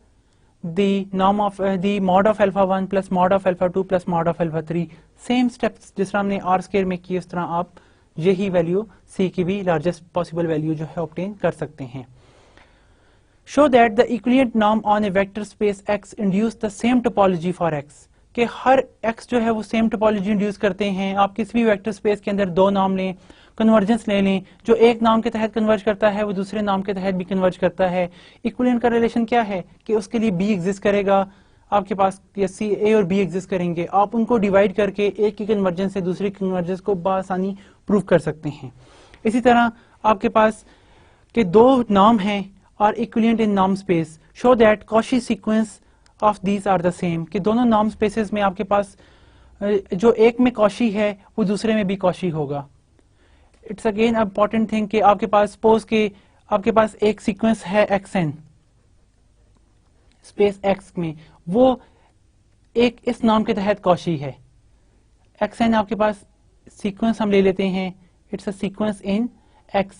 the norm of the mod of alpha 1 plus mod of alpha 2 plus mod of alpha 3। Same steps जिस तरह हमने are square में किए उस तरह आप यही value C की भी लार्जेस्ट पॉसिबल वैल्यू जो है ऑब्टेन कर सकते हैं। Show that the equivalent norm on a vector space x induce the same topology for x, कि हर x जो है वो सेम टोपोलॉजी इंड्यूस करते हैं। आप किसी भी वेक्टर स्पेस के अंदर दो नाम लें, कन्वर्जेंस ले लें, जो एक नाम के तहत कन्वर्ज करता है वो दूसरे नाम के तहत भी कन्वर्ज करता है। इक्विवेलेंट का रिलेशन क्या है कि उसके लिए b एग्जिस्ट करेगा आपके पास या सी ए और बी एग्जिस्ट करेंगे, आप उनको डिवाइड करके एक की कन्वर्जेंस से दूसरी कन्वर्जेंस को बआसानी प्रूव कर सकते हैं। इसी तरह आपके पास के दो नाम हैं आर इक्विवेलेंट इन नाम space, show that Cauchy sequence of these are the same, कि दोनों नाम स्पेसेस में आपके पास जो एक में कॉशी है वो दूसरे में भी कॉशी होगा। इट्स अगेन इंपॉर्टेंट थिंग कि आपके पास सपोज के आपके पास एक सीक्वेंस है xn स्पेस x में, वो एक इस नाम के तहत कॉशी है। xn आपके पास सीक्वेंस हम ले लेते हैं, it's a sequence in x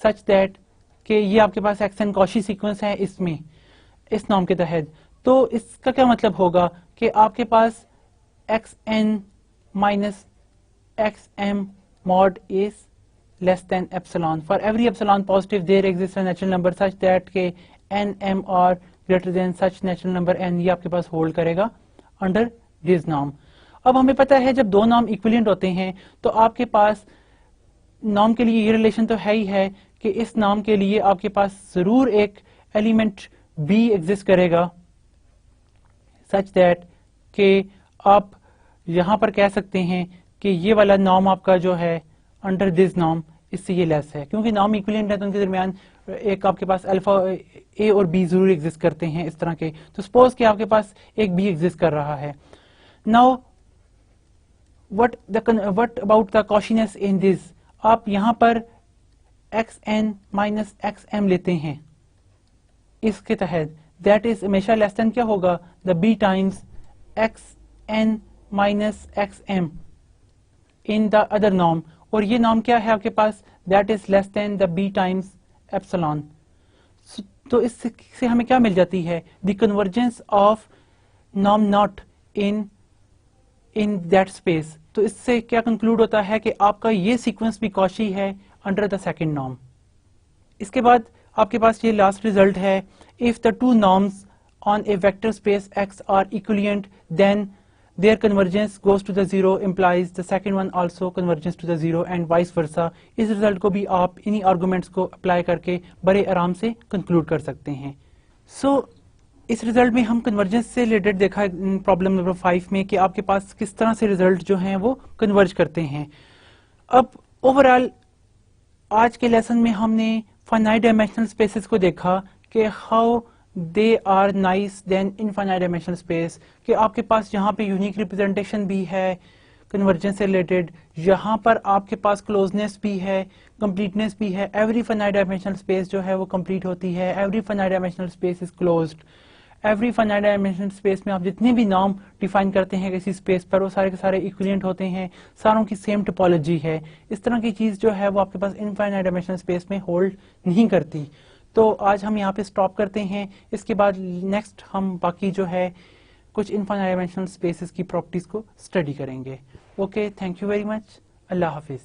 such that कि ये आपके पास xn कॉशी सीक्वेंस है इसमें इस नाम के तहत। तो इसका क्या मतलब होगा कि आपके पास xn minus xm mod is less than epsilon. For every epsilon positive there exists a natural number such that के n m are greater than such natural number n, ये आपके पास होल्ड करेगा अंडर दिस नाम। अब हमें पता है जब दो नाम इक्विवेलेंट होते हैं तो आपके पास नाम के लिए ये रिलेशन तो है ही है कि इस नाम के लिए आपके पास जरूर एक एलिमेंट b एग्जिस्ट करेगा सच दैट कि आप यहां पर कह सकते हैं कि ये वाला नाम आपका जो है अंडर दिस नाम इससे ये लेस है, क्योंकि नाम इक्विवेलेंट है तो उनके दरमियान एक आपके पास अल्फा ए और बी जरूर एग्जिस्ट करते हैं इस तरह के। तो सपोज कि आपके पास एक बी एग्जिस्ट कर रहा है। Now what about the Cauchyness in this, आप यहां पर xn माइनस xm लेते हैं इसके तहत, दैट इज हमेशा लेस देन क्या होगा, the b times xn minus xm in the other norm, और ये नॉर्म क्या है आपके पास, that is less than the b times epsilon. तो इससे हमें क्या मिल जाती है, the convergence of norm not in that space. तो इससे क्या कंक्लूड होता है कि आपका ये सीक्वेंस भी कॉशी है अंडर द सेकंड नॉर्म। इसके बाद आपके पास ये लास्ट रिजल्ट है, if the two norms on a vector space x are equivalent then their convergence goes to the zero implies the second one also converges to the zero and vice versa। इस result को भी आप इन्हीं arguments को apply करके बड़े आराम से कंक्लूड कर सकते हैं। इस रिजल्ट में हम कन्वर्जेंस से रिलेटेड देखा प्रॉब्लम नंबर 5 में कि आपके पास किस तरह से रिजल्ट जो हैं वो कन्वर्ज करते हैं। अब ओवरऑल आज के लेसन में हमने फाइनाइट डायमेंशनल स्पेसेस को देखा कि how they are nice than infinite dimensional space, कि आपके पास यहाँ पे यूनिक रिप्रेजेंटेशन भी है कन्वर्जेंस से रिलेटेड, यहाँ पर आपके पास क्लोजनेस भी है, कंप्लीटनेस भी है। एवरी फाइनाइट डायमेंशनल स्पेस जो है वो कंप्लीट होती है, every finite dimensional space is closed. Every finite dimensional space में आप जितने भी नाम डिफाइन करते हैं किसी स्पेस पर वो सारे के सारे इक्विवेलेंट होते हैं, सारों की सेम टोपोलॉजी है। इस तरह की चीज जो है वो आपके पास इनफाइनाइट डायमेंशनल स्पेस में होल्ड नहीं करती। तो आज हम यहाँ पे स्टॉप करते हैं, इसके बाद नेक्स्ट हम बाकी जो है कुछ इनफाइनाइट डायमेंशनल स्पेसेस की प्रॉपर्टीज को स्टडी करेंगे। Okay, thank you very much, Allah Hafiz.